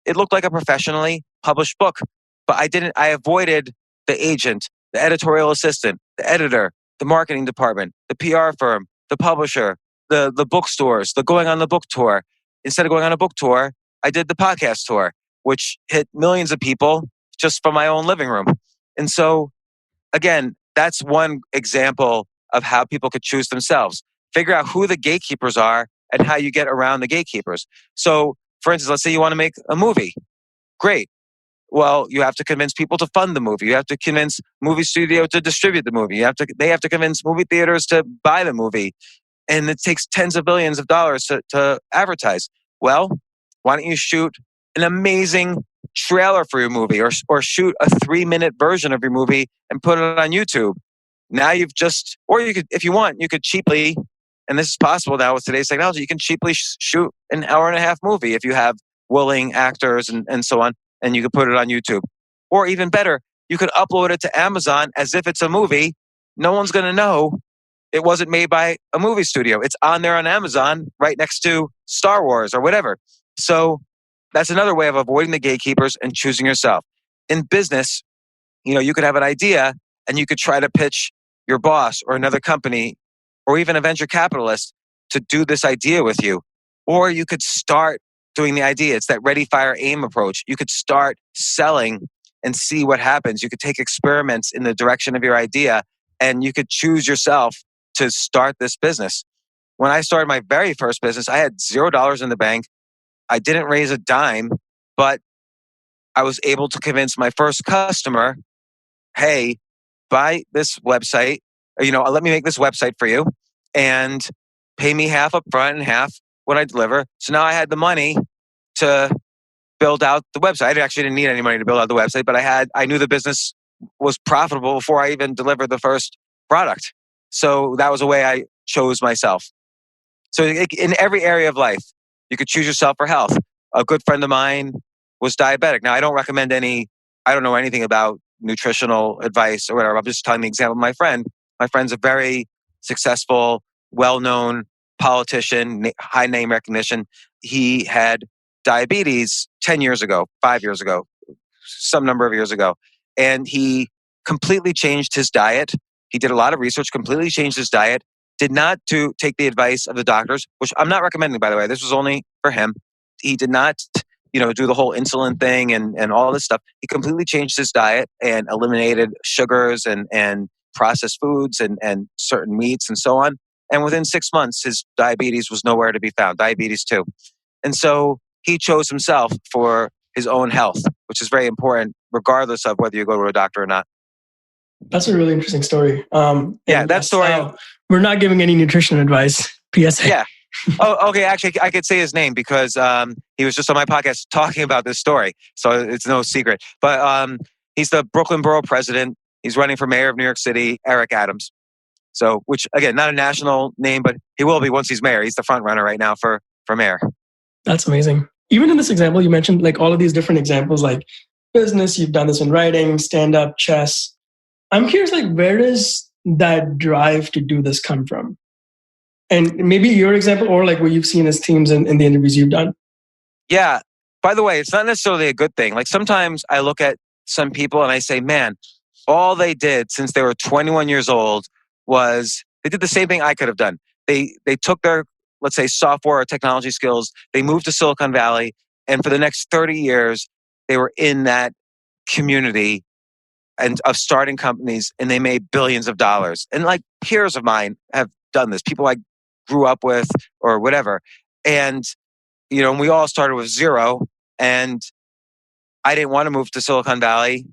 it looked like a professionally published book. But I avoided the agent, the editorial assistant, the editor, the marketing department, the PR firm, the publisher, the bookstores, the going on the book tour. Instead of going on a book tour, I did the podcast tour, which hit millions of people just from my own living room. And so, again, that's one example of how people could choose themselves. Figure out who the gatekeepers are and how you get around the gatekeepers. So, for instance, let's say you want to make a movie. Great. Well, you have to convince people to fund the movie. You have to convince movie studio to distribute the movie. They have to convince movie theaters to buy the movie. And it takes tens of billions of dollars to advertise. Well, why don't you shoot an amazing trailer for your movie or shoot a 3-minute version of your movie and put it on YouTube? Now or you could, if you want, you could cheaply, and this is possible now with today's technology, you can cheaply shoot an hour-and-a-half movie if you have willing actors and so on, and you could put it on YouTube. Or even better, you could upload it to Amazon as if it's a movie. No one's going to know it wasn't made by a movie studio. It's on there on Amazon right next to Star Wars or whatever. So that's another way of avoiding the gatekeepers and choosing yourself. In business, you could have an idea and you could try to pitch your boss or another company or even a venture capitalist to do this idea with you. Or you could start doing the idea. It's that ready, fire, aim approach. You could start selling and see what happens. You could take experiments in the direction of your idea and you could choose yourself to start this business. When I started my very first business, I had $0 in the bank. I didn't raise a dime, but I was able to convince my first customer, hey, buy this website, let me make this website for you and pay me half up front and half when I deliver. So now I had the money to build out the website. I actually didn't need any money to build out the website, but I knew the business was profitable before I even delivered the first product. So that was a way I chose myself. So in every area of life, you could choose yourself for health. A good friend of mine was diabetic. Now, I don't recommend I don't know anything about nutritional advice or whatever. I'm just telling the example of my friend. My friend's a very successful, well-known politician, high name recognition. He had diabetes 10 years ago, 5 years ago, some number of years ago. And he completely changed his diet. He did a lot of research, completely changed his diet, did not take the advice of the doctors, which I'm not recommending, by the way. This was only for him. He did not, do the whole insulin thing and all this stuff. He completely changed his diet and eliminated sugars and processed foods and certain meats and so on. And within 6 months, his diabetes was nowhere to be found, diabetes 2. And so he chose himself for his own health, which is very important, regardless of whether you go to a doctor or not. That's a really interesting story. Yeah, that story. We're not giving any nutrition advice. PSA. Yeah. Oh, okay. Actually, I could say his name because he was just on my podcast talking about this story, so it's no secret. But he's the Brooklyn Borough president. He's running for mayor of New York City, Eric Adams. So, which again, not a national name, but he will be once he's mayor. He's the front runner right now for mayor. That's amazing. Even in this example, you mentioned like all of these different examples, like business. You've done this in writing, stand up, chess. I'm curious, like, where does that drive to do this come from? And maybe your example or like what you've seen as teams in the interviews you've done. Yeah. By the way, it's not necessarily a good thing. Like sometimes I look at some people and I say, man, all they did since they were 21 years old was they did the same thing I could have done. They took their, let's say, software or technology skills, they moved to Silicon Valley, and for the next 30 years, they were in that community and of starting companies, and they made billions of dollars. And like peers of mine have done this, people I grew up with or whatever. And, we all started with zero, and I didn't want to move to Silicon Valley,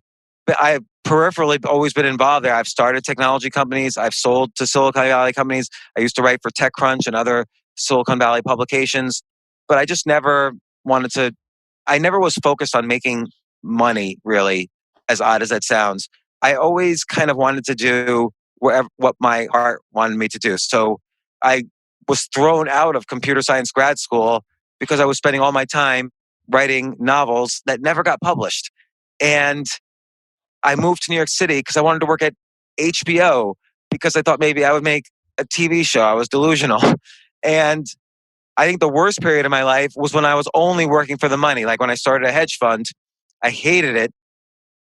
but I peripherally always been involved there. I've started technology companies. I've sold to Silicon Valley companies. I used to write for TechCrunch and other Silicon Valley publications, but I just never I never was focused on making money, really, as odd as that sounds. I always kind of wanted to do what my heart wanted me to do. So I was thrown out of computer science grad school because I was spending all my time writing novels that never got published. And I moved to New York City because I wanted to work at HBO because I thought maybe I would make a TV show. I was delusional. And I think the worst period of my life was when I was only working for the money. Like when I started a hedge fund, I hated it.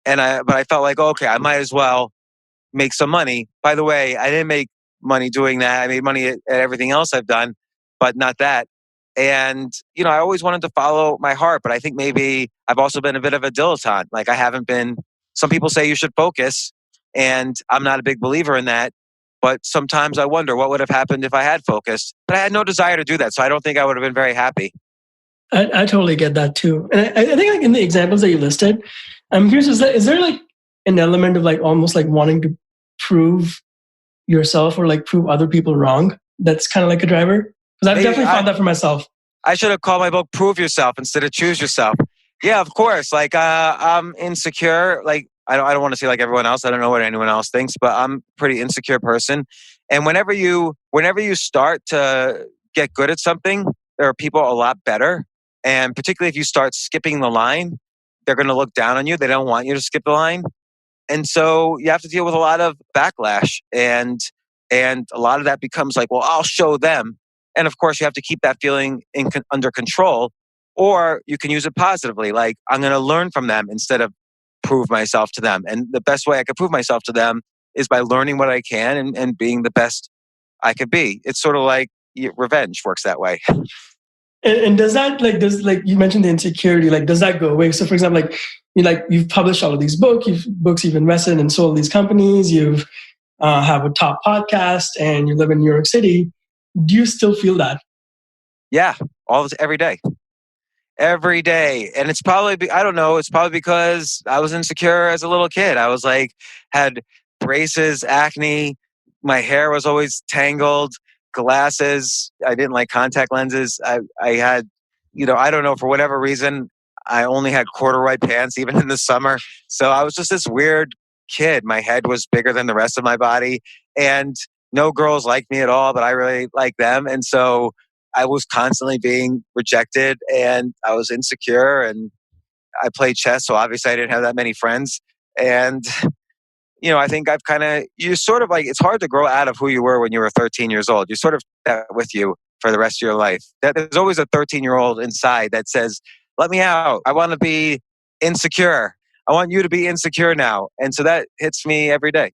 But I felt like, okay, I might as well make some money. By the way, I didn't make money doing that. I made money at everything else I've done, but not that. And, I always wanted to follow my heart, but I think maybe I've also been a bit of a dilettante. Like I haven't been, some people say you should focus, and I'm not a big believer in that. But sometimes I wonder what would have happened if I had focused. But I had no desire to do that. So I don't think I would have been very happy. I totally get that too. And I think like in the examples that you listed, I'm curious, is there like an element of like almost like wanting to prove yourself or like prove other people wrong? That's kind of like a driver? Because I've definitely found that for myself. I should have called my book Prove Yourself instead of Choose Yourself. Yeah, of course. Like I'm insecure. Like I don't want to say like everyone else. I don't know what anyone else thinks, but I'm a pretty insecure person. And whenever you start to get good at something, there are people a lot better. And particularly if you start skipping the line, they're going to look down on you. They don't want you to skip the line. And so you have to deal with a lot of backlash. And a lot of that becomes like, well, I'll show them. And of course, you have to keep that feeling under control. Or you can use it positively. Like, I'm going to learn from them instead of prove myself to them. And the best way I could prove myself to them is by learning what I can and being the best I could be. It's sort of like revenge works that way. And does you mentioned the insecurity, like, does that go away? So for example, you've published all of these books you've invested in and sold these companies, you've have a top podcast and you live in New York City. Do you still feel that? Yeah, every day. Every day. And it's probably, I don't know, it's probably because I was insecure as a little kid. I was like, had braces, acne, my hair was always tangled, glasses. I didn't like contact lenses. I had, I don't know, for whatever reason, I only had corduroy pants even in the summer. So I was just this weird kid, my head was bigger than the rest of my body, and no girls liked me at all, but I really liked them. And so I was constantly being rejected, and I was insecure, and I played chess. So obviously I didn't have that many friends. And, I think I've you sort of like, it's hard to grow out of who you were when you were 13 years old. You sort of that with you for the rest of your life. There's always a 13-year-old inside that says, let me out. I want to be insecure. I want you to be insecure now. And so that hits me every day.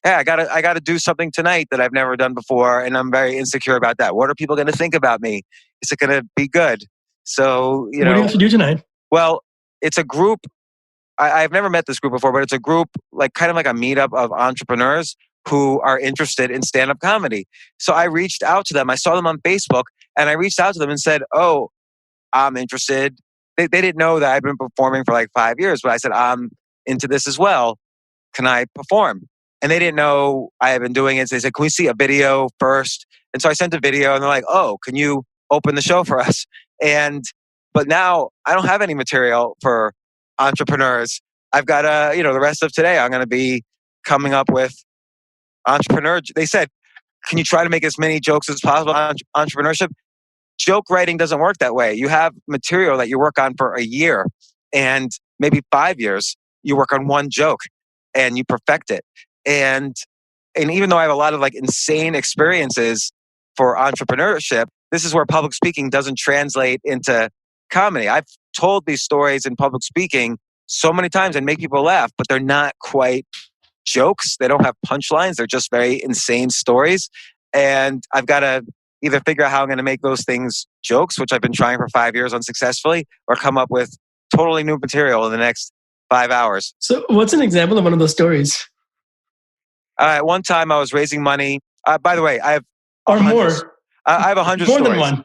Yeah, I gotta do something tonight that I've never done before, and I'm very insecure about that. What are people going to think about me? Is it going to be good? So, What do you have to do tonight? Well, it's a group. I've never met this group before, but it's a group like kind of like a meetup of entrepreneurs who are interested in stand-up comedy. So I reached out to them. I saw them on Facebook, and I reached out to them and said, "Oh, I'm interested." They didn't know that I've been performing for like 5 years, but I said, "I'm into this as well. Can I perform?" And they didn't know I had been doing it. So they said, "Can we see a video first?" And so I sent a video, and they're like, "Oh, can you open the show for us?" But now I don't have any material for entrepreneurs. I've got the rest of today, I'm going to be coming up with entrepreneur. They said, "Can you try to make as many jokes as possible on entrepreneurship?" Joke writing doesn't work that way. You have material that you work on for a year and maybe 5 years. You work on one joke and you perfect it. And even though I have a lot of like insane experiences for entrepreneurship, this is where public speaking doesn't translate into comedy. I've told these stories in public speaking so many times and make people laugh, but they're not quite jokes. They don't have punchlines. They're just very insane stories. And I've got to either figure out how I'm going to make those things jokes, which I've been trying for 5 years unsuccessfully, or come up with totally new material in the next 5 hours. So what's an example of one of those stories? At one time I was raising money. By the way, I have more. I have 100 more stories. Than one.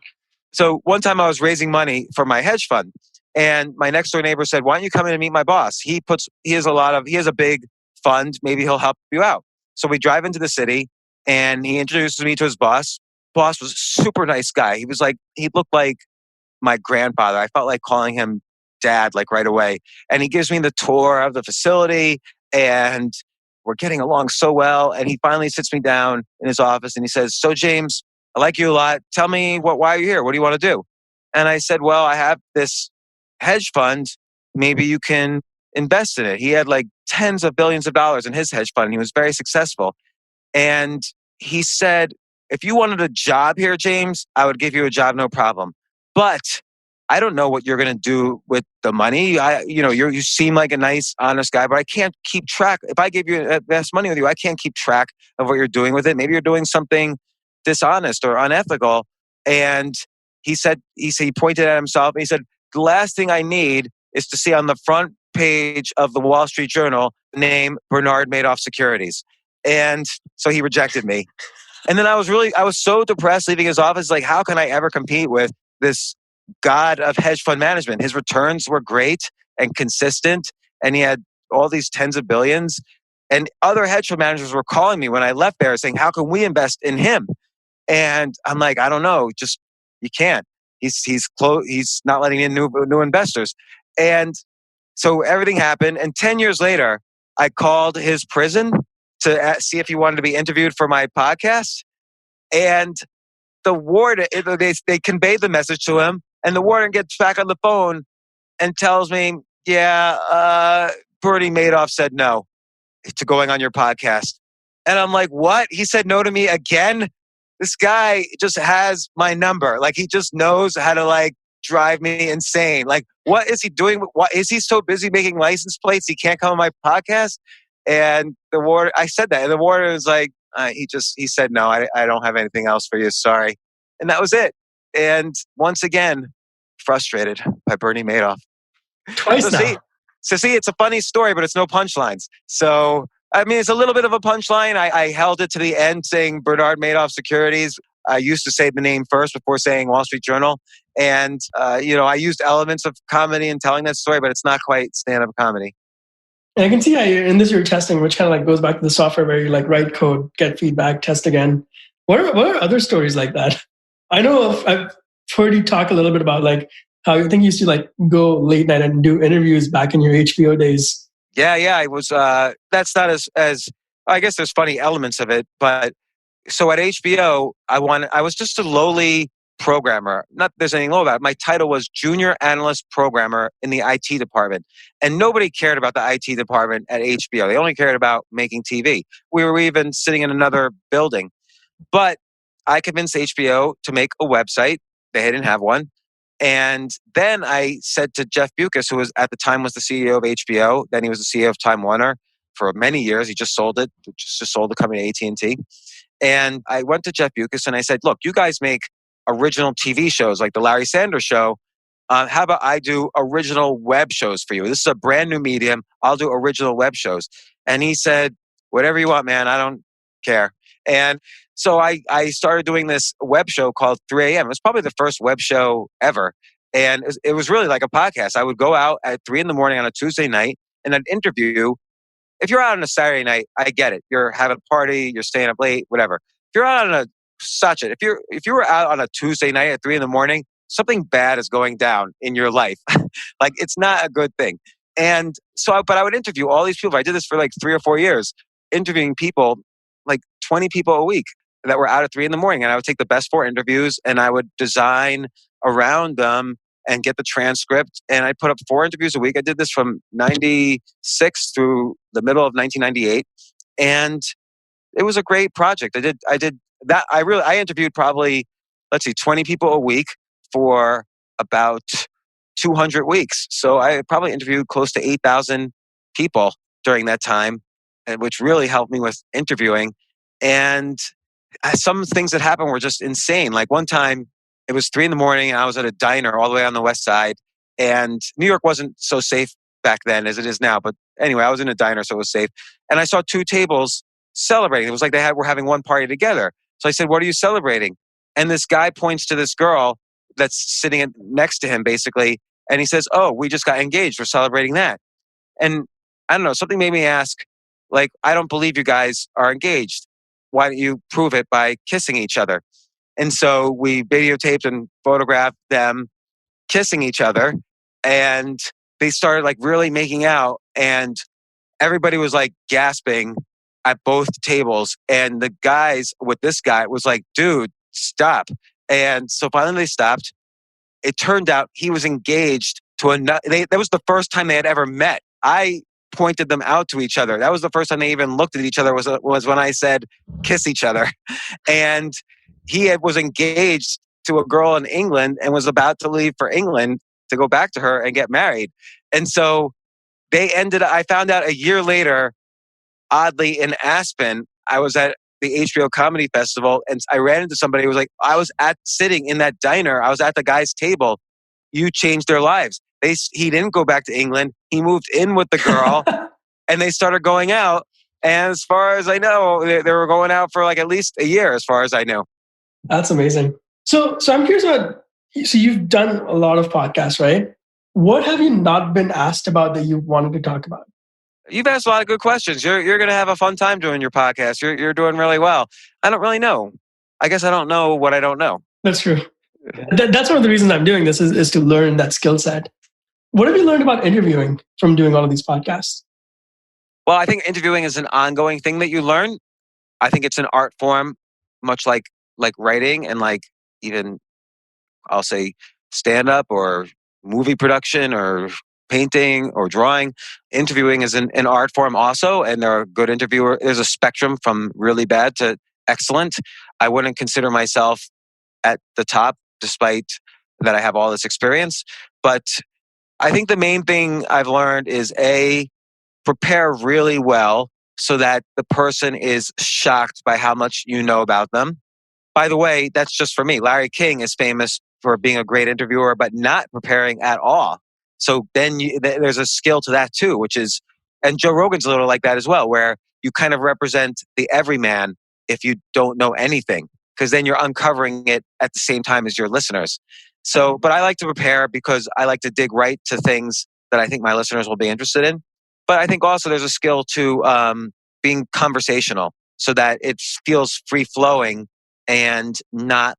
So one time I was raising money for my hedge fund, and my next door neighbor said, "Why don't you come in and meet my boss? He has a big fund. Maybe he'll help you out." So we drive into the city, and he introduces me to his boss. Boss was a super nice guy. He looked like my grandfather. I felt like calling him dad like right away. And he gives me the tour of the facility, and we're getting along so well. And he finally sits me down in his office and he says, "So James, I like you a lot. Tell me why are you here? What do you want to do?" And I said, "Well, I have this hedge fund. Maybe you can invest in it." He had like tens of billions of dollars in his hedge fund. And he was very successful. And he said, "If you wanted a job here, James, I would give you a job, no problem. But I don't know what you're going to do with the money. You seem like a nice, honest guy, but I can't keep track. If I give you invest money with you, I can't keep track of what you're doing with it. Maybe you're doing something dishonest or unethical." And he pointed at himself and he said, "The last thing I need is to see on the front page of the Wall Street Journal the name Bernard Madoff Securities." And so he rejected me. And then I was so depressed leaving his office. Like, how can I ever compete with this god of hedge fund management? His returns were great and consistent, and he had all these tens of billions. And other hedge fund managers were calling me when I left there saying, "How can we invest in him?" And I'm like, "I don't know. Just, you can't. He's not letting in new investors." And so everything happened. And 10 years later, I called his prison to see if he wanted to be interviewed for my podcast. And the warden, they conveyed the message to him, and the warden gets back on the phone and tells me, "Yeah, Bernie Madoff said no to going on your podcast." And I'm like, "What? He said no to me again?" This guy just has my number. Like, he just knows how to like drive me insane. Like, what is he doing? What is he so busy making license plates he can't come on my podcast? And the warden, I said that, and the warden was like, he said, "No, I don't have anything else for you. Sorry." And that was it. And once again, frustrated by Bernie Madoff. Twice now. See, it's a funny story, but it's no punchlines. So, I mean, it's a little bit of a punchline. I held it to the end saying Bernard Madoff Securities. I used to say the name first before saying Wall Street Journal. And, I used elements of comedy in telling that story, but it's not quite stand-up comedy. And I can see how in this you're testing, which kind of like goes back to the software where you like write code, get feedback, test again. What are other stories like that? I know I've heard you talk a little bit about like how you think you used to like go late night and do interviews back in your HBO days. Yeah. I was. That's not as. I guess there's funny elements of it, but so at HBO, I was just a lowly programmer. Not there's anything low about it. My title was junior analyst programmer in the IT department, and nobody cared about the IT department at HBO. They only cared about making TV. We were even sitting in another building, but I convinced HBO to make a website. They didn't have one. And then I said to Jeff Bewkes, who was at the time was the CEO of HBO, then he was the CEO of Time Warner for many years. He just sold it, just sold the company to AT&T. And I went to Jeff Bewkes and I said, look, you guys make original TV shows like the Larry Sanders Show. How about I do original web shows for you? This is a brand new medium. I'll do original web shows. And he said, whatever you want, man. I don't care. And so I started doing this web show called 3 a.m. It was probably the first web show ever. And it was really like a podcast. I would go out at 3 in the morning on a Tuesday night and I'd interview. If you're out on a Saturday night, I get it. You're having a party, you're staying up late, whatever. If you're out on if you were out on a Tuesday night at 3 in the morning, something bad is going down in your life. Like it's not a good thing. And so, but I would interview all these people. I did this for like 3 or 4 years, interviewing people, like 20 people a week that were out at 3 in the morning. And I would take the best 4 interviews and I would design around them and get the transcript. And I put up 4 interviews a week. I did this from 96 through the middle of 1998. And it was a great project. I did that. I interviewed probably, 20 people a week for about 200 weeks. So I probably interviewed close to 8,000 people during that time, which really helped me with interviewing. And some things that happened were just insane. Like one time, it was 3 in the morning and I was at a diner all the way on the west side. And New York wasn't so safe back then as it is now. But anyway, I was in a diner, so it was safe. And I saw 2 tables celebrating. It was like were having one party together. So I said, what are you celebrating? And this guy points to this girl that's sitting next to him, basically. And he says, oh, we just got engaged. We're celebrating that. And I don't know, something made me ask, like, I don't believe you guys are engaged. Why don't you prove it by kissing each other? And so we videotaped and photographed them kissing each other. And they started like really making out. And everybody was like gasping at both tables. And the guys with this guy was like, dude, stop. And so finally they stopped. It turned out he was engaged to another. That was the first time they had ever met. I pointed them out to each other. That was the first time they even looked at each other was when I said, kiss each other. And he was engaged to a girl in England and was about to leave for England to go back to her and get married. And so I found out a year later, oddly in Aspen, I was at the HBO Comedy Festival and I ran into somebody who was like, I was sitting in that diner. I was at the guy's table. You changed their lives. He didn't go back to England. He moved in with the girl and they started going out. And as far as I know, they were going out for like at least a year, as far as I know. That's amazing. So I'm curious about, so you've done a lot of podcasts, right? What have you not been asked about that you wanted to talk about? You've asked a lot of good questions. You're going to have a fun time doing your podcast. You're doing really well. I don't really know. I guess I don't know what I don't know. That's true. That's one of the reasons I'm doing this is to learn that skill set. What have you learned about interviewing from doing all of these podcasts? Well, I think interviewing is an ongoing thing that you learn. I think it's an art form, much like writing and like even I'll say stand up or movie production or painting or drawing. Interviewing is an art form also, and there are good interviewers. There's a spectrum from really bad to excellent. I wouldn't consider myself at the top, despite that I have all this experience. But I think the main thing I've learned is prepare really well so that the person is shocked by how much you know about them. By the way, that's just for me. Larry King is famous for being a great interviewer, but not preparing at all. So then there's a skill to that too, and Joe Rogan's a little like that as well, where you kind of represent the everyman if you don't know anything, because then you're uncovering it at the same time as your listeners. So, but I like to prepare because I like to dig right to things that I think my listeners will be interested in. But I think also there's a skill to being conversational so that it feels free flowing and not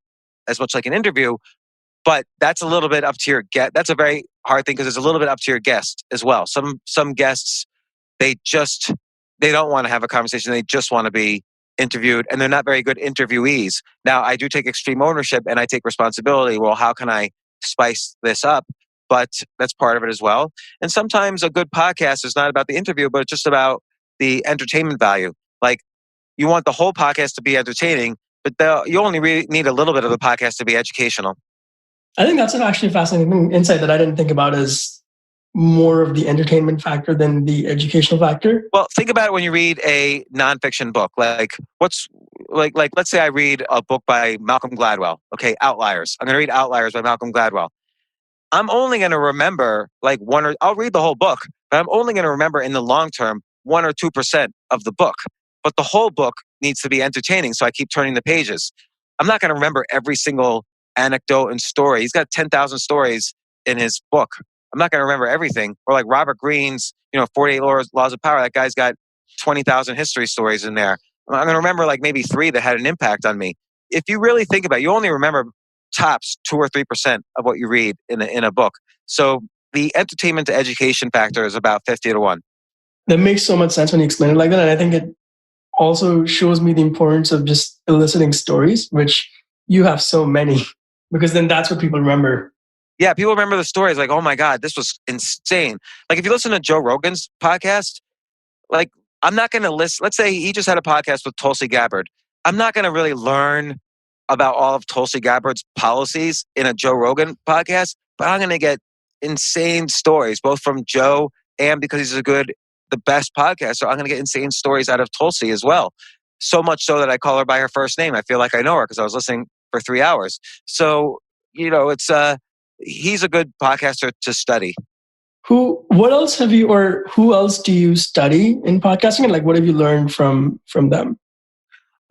as much like an interview. But that's a little bit up to your guest. That's a very hard thing because it's a little bit up to your guest as well. Some guests they don't want to have a conversation. They just want to be interviewed, and they're not very good interviewees. Now, I do take extreme ownership and I take responsibility. Well, how can I spice this up? But that's part of it as well. And sometimes a good podcast is not about the interview, but it's just about the entertainment value. Like, you want the whole podcast to be entertaining, but you only really need a little bit of the podcast to be educational. I think that's an actually fascinating insight that I didn't think about as more of the entertainment factor than the educational factor. Well, think about it when you read a nonfiction book. Let's say I read a book by Malcolm Gladwell. Okay, Outliers. I'm going to read Outliers by Malcolm Gladwell. I'm only going to remember I'll read the whole book, but I'm only going to remember in the long term 1 or 2% of the book. But the whole book needs to be entertaining, so I keep turning the pages. I'm not going to remember every single anecdote and story. He's got 10,000 stories in his book. I'm not going to remember everything. Or like Robert Greene's, 48 Laws of Power. That guy's got 20,000 history stories in there. I'm going to remember like maybe 3 that had an impact on me. If you really think about it, you only remember tops 2 or 3% of what you read in a book. So the entertainment to education factor is about 50 to 1. That makes so much sense when you explain it like that. And I think it also shows me the importance of just eliciting stories, which you have so many, because then that's what people remember. Yeah, people remember the stories like, oh my God, this was insane. Like if you listen to Joe Rogan's podcast, like I'm not going to listen. Let's say he just had a podcast with Tulsi Gabbard. I'm not going to really learn about all of Tulsi Gabbard's policies in a Joe Rogan podcast, but I'm going to get insane stories, both from Joe and because he's the best podcaster, I'm going to get insane stories out of Tulsi as well. So much so that I call her by her first name. I feel like I know her because I was listening for 3 hours. So, he's a good podcaster to study. Who else do you study in podcasting? And like, what have you learned from them?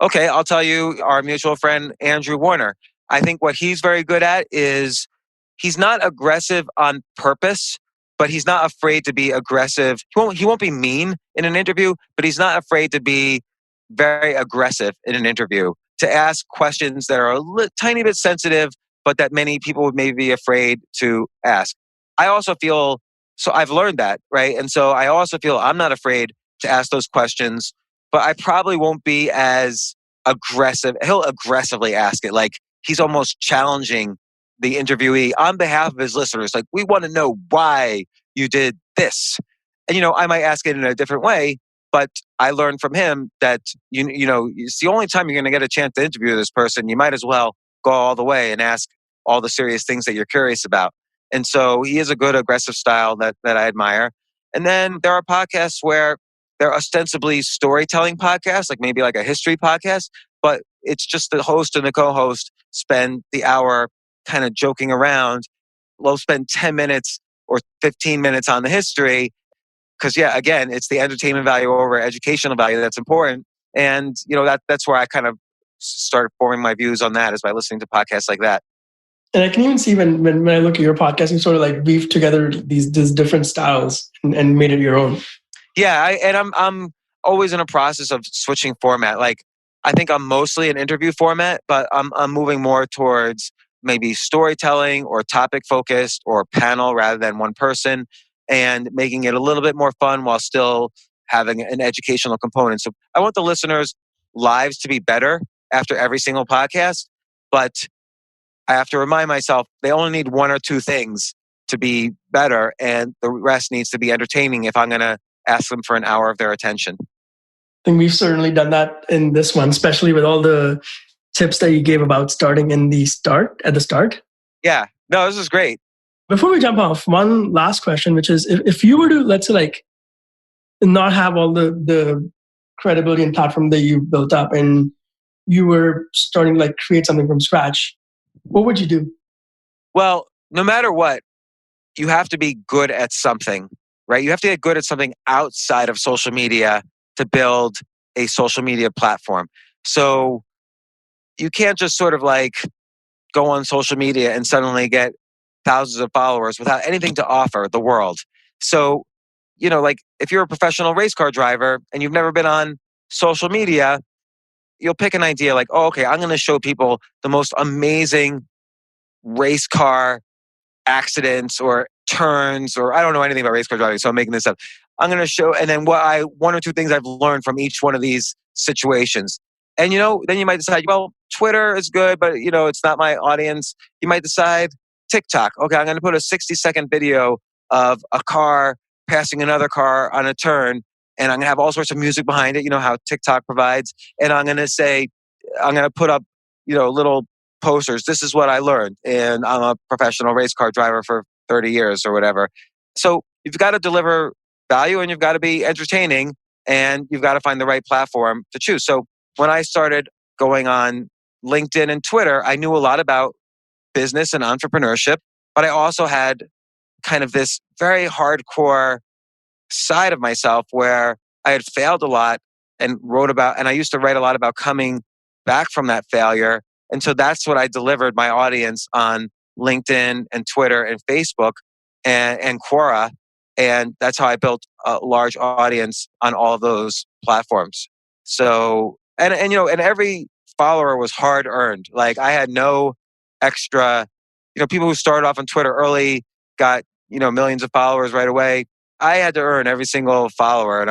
Okay, I'll tell you our mutual friend, Andrew Warner. I think what he's very good at is he's not aggressive on purpose, but he's not afraid to be aggressive. He won't be mean in an interview, but he's not afraid to be very aggressive in an interview, to ask questions that are a tiny bit sensitive, but that many people would maybe be afraid to ask. I also feel, so I've learned that, right? And so I also feel I'm not afraid to ask those questions, but I probably won't be as aggressive. He'll aggressively ask it. Like he's almost challenging the interviewee on behalf of his listeners. Like, we want to know why you did this. And, I might ask it in a different way, but I learned from him that, it's the only time you're going to get a chance to interview this person. You might as well go all the way and ask all the serious things that you're curious about. And so he is a good aggressive style that I admire. And then there are podcasts where they're ostensibly storytelling podcasts, like maybe like a history podcast, but it's just the host and the co-host spend the hour kind of joking around. We'll spend 10 minutes or 15 minutes on the history because, yeah, again, it's the entertainment value over educational value that's important. And, that's where I kind of started forming my views on that, is by listening to podcasts like that. And I can even see when I look at your podcast, you sort of like weave together these different styles and made it your own. Yeah, I'm always in a process of switching format. Like I think I'm mostly an interview format, but I'm moving more towards maybe storytelling or topic focused or panel rather than one person, and making it a little bit more fun while still having an educational component. So I want the listeners' lives to be better after every single podcast, but I have to remind myself they only need 1 or 2 things to be better, and the rest needs to be entertaining if I'm going to ask them for an hour of their attention. I think we've certainly done that in this one, especially with all the tips that you gave about starting at the start. Yeah, no, this is great. Before we jump off, one last question, which is if you were to, let's say, like not have all the credibility and platform that you've built up and you were starting to like create something from scratch, what would you do? Well, no matter what, you have to be good at something, right? You have to get good at something outside of social media to build a social media platform. So you can't just sort of like go on social media and suddenly get thousands of followers without anything to offer the world. So, like if you're a professional race car driver and you've never been on social media, you'll pick an idea like, oh, okay, I'm going to show people the most amazing race car accidents or turns, or I don't know anything about race car driving, so I'm making this up. I'm going to show, and then one or two things I've learned from each one of these situations. And, then you might decide, well, Twitter is good, but, it's not my audience. You might decide TikTok. Okay, I'm going to put a 60-second video of a car passing another car on a turn, and I'm going to have all sorts of music behind it, how TikTok provides. And I'm going to put up, little posters. This is what I learned. And I'm a professional race car driver for 30 years or whatever. So you've got to deliver value and you've got to be entertaining and you've got to find the right platform to choose. So when I started going on LinkedIn and Twitter, I knew a lot about business and entrepreneurship, but I also had kind of this very hardcore side of myself where I had failed a lot and I used to write a lot about coming back from that failure. And so that's what I delivered my audience on LinkedIn and Twitter and Facebook and Quora. And that's how I built a large audience on all of those platforms. So, and every follower was hard earned. Like I had no extra, people who started off on Twitter early got, millions of followers right away. I had to earn every single follower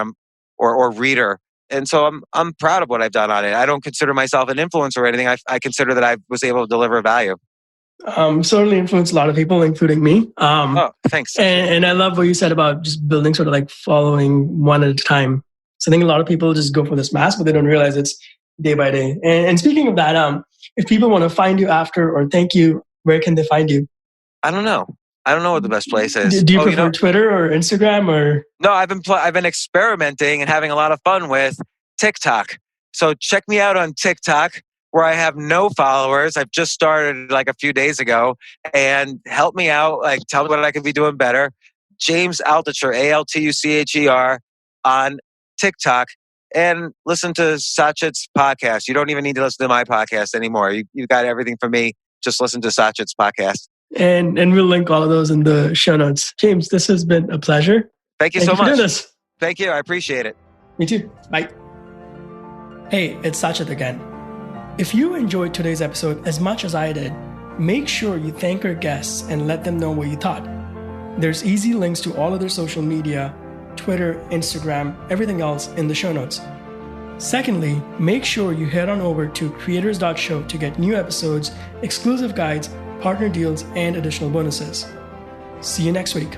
or reader. And so I'm proud of what I've done on it. I don't consider myself an influencer or anything. I consider that I was able to deliver value. Certainly influenced a lot of people, including me. Thanks. And I love what you said about just building sort of like following one at a time. So I think a lot of people just go for this mass, but they don't realize it's day by day. And speaking of that, if people want to find you after or thank you, where can they find you? I don't know what the best place is. Do you prefer Twitter or Instagram or? No, I've been experimenting and having a lot of fun with TikTok. So check me out on TikTok, where I have no followers. I've just started like a few days ago, and help me out. Like tell me what I could be doing better. James Altucher, Altucher on TikTok, and listen to Sachit's podcast. You don't even need to listen to my podcast anymore. You got everything from me. Just listen to Sachit's podcast. And we'll link all of those in the show notes. James, this has been a pleasure. Thank you so much. For doing this. Thank you. I appreciate it. Me too. Bye. Hey, it's Sachit again. If you enjoyed today's episode as much as I did, make sure you thank our guests and let them know what you thought. There's easy links to all of their social media, Twitter, Instagram, everything else in the show notes. Secondly, make sure you head on over to creators.show to get new episodes, exclusive guides, partner deals, and additional bonuses. See you next week.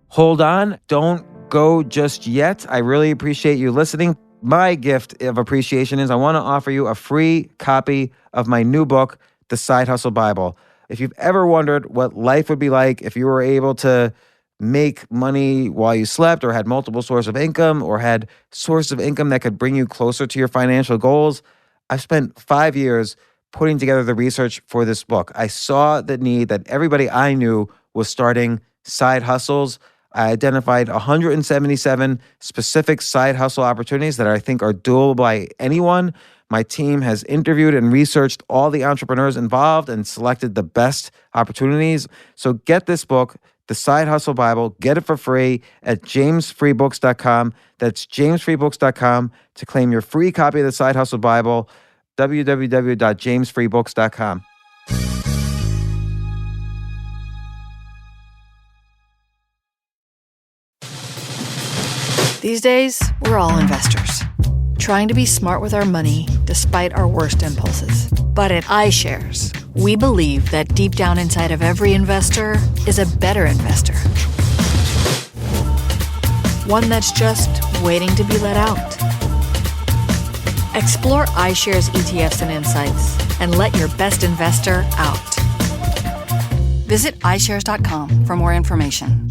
Hold on. Don't go just yet. I really appreciate you listening. My gift of appreciation is I want to offer you a free copy of my new book, The Side Hustle Bible. If you've ever wondered what life would be like if you were able to make money while you slept or had multiple sources of income or had sources of income that could bring you closer to your financial goals, I've spent 5 years putting together the research for this book. I saw the need that everybody I knew was starting side hustles. I identified 177 specific side hustle opportunities that I think are doable by anyone. My team has interviewed and researched all the entrepreneurs involved and selected the best opportunities. So get this book, The Side Hustle Bible. Get it for free at jamesfreebooks.com. That's jamesfreebooks.com to claim your free copy of The Side Hustle Bible. www.jamesfreebooks.com. These days, we're all investors, trying to be smart with our money despite our worst impulses. But at iShares, we believe that deep down inside of every investor is a better investor. One that's just waiting to be let out. Explore iShares ETFs and insights and let your best investor out. Visit iShares.com for more information.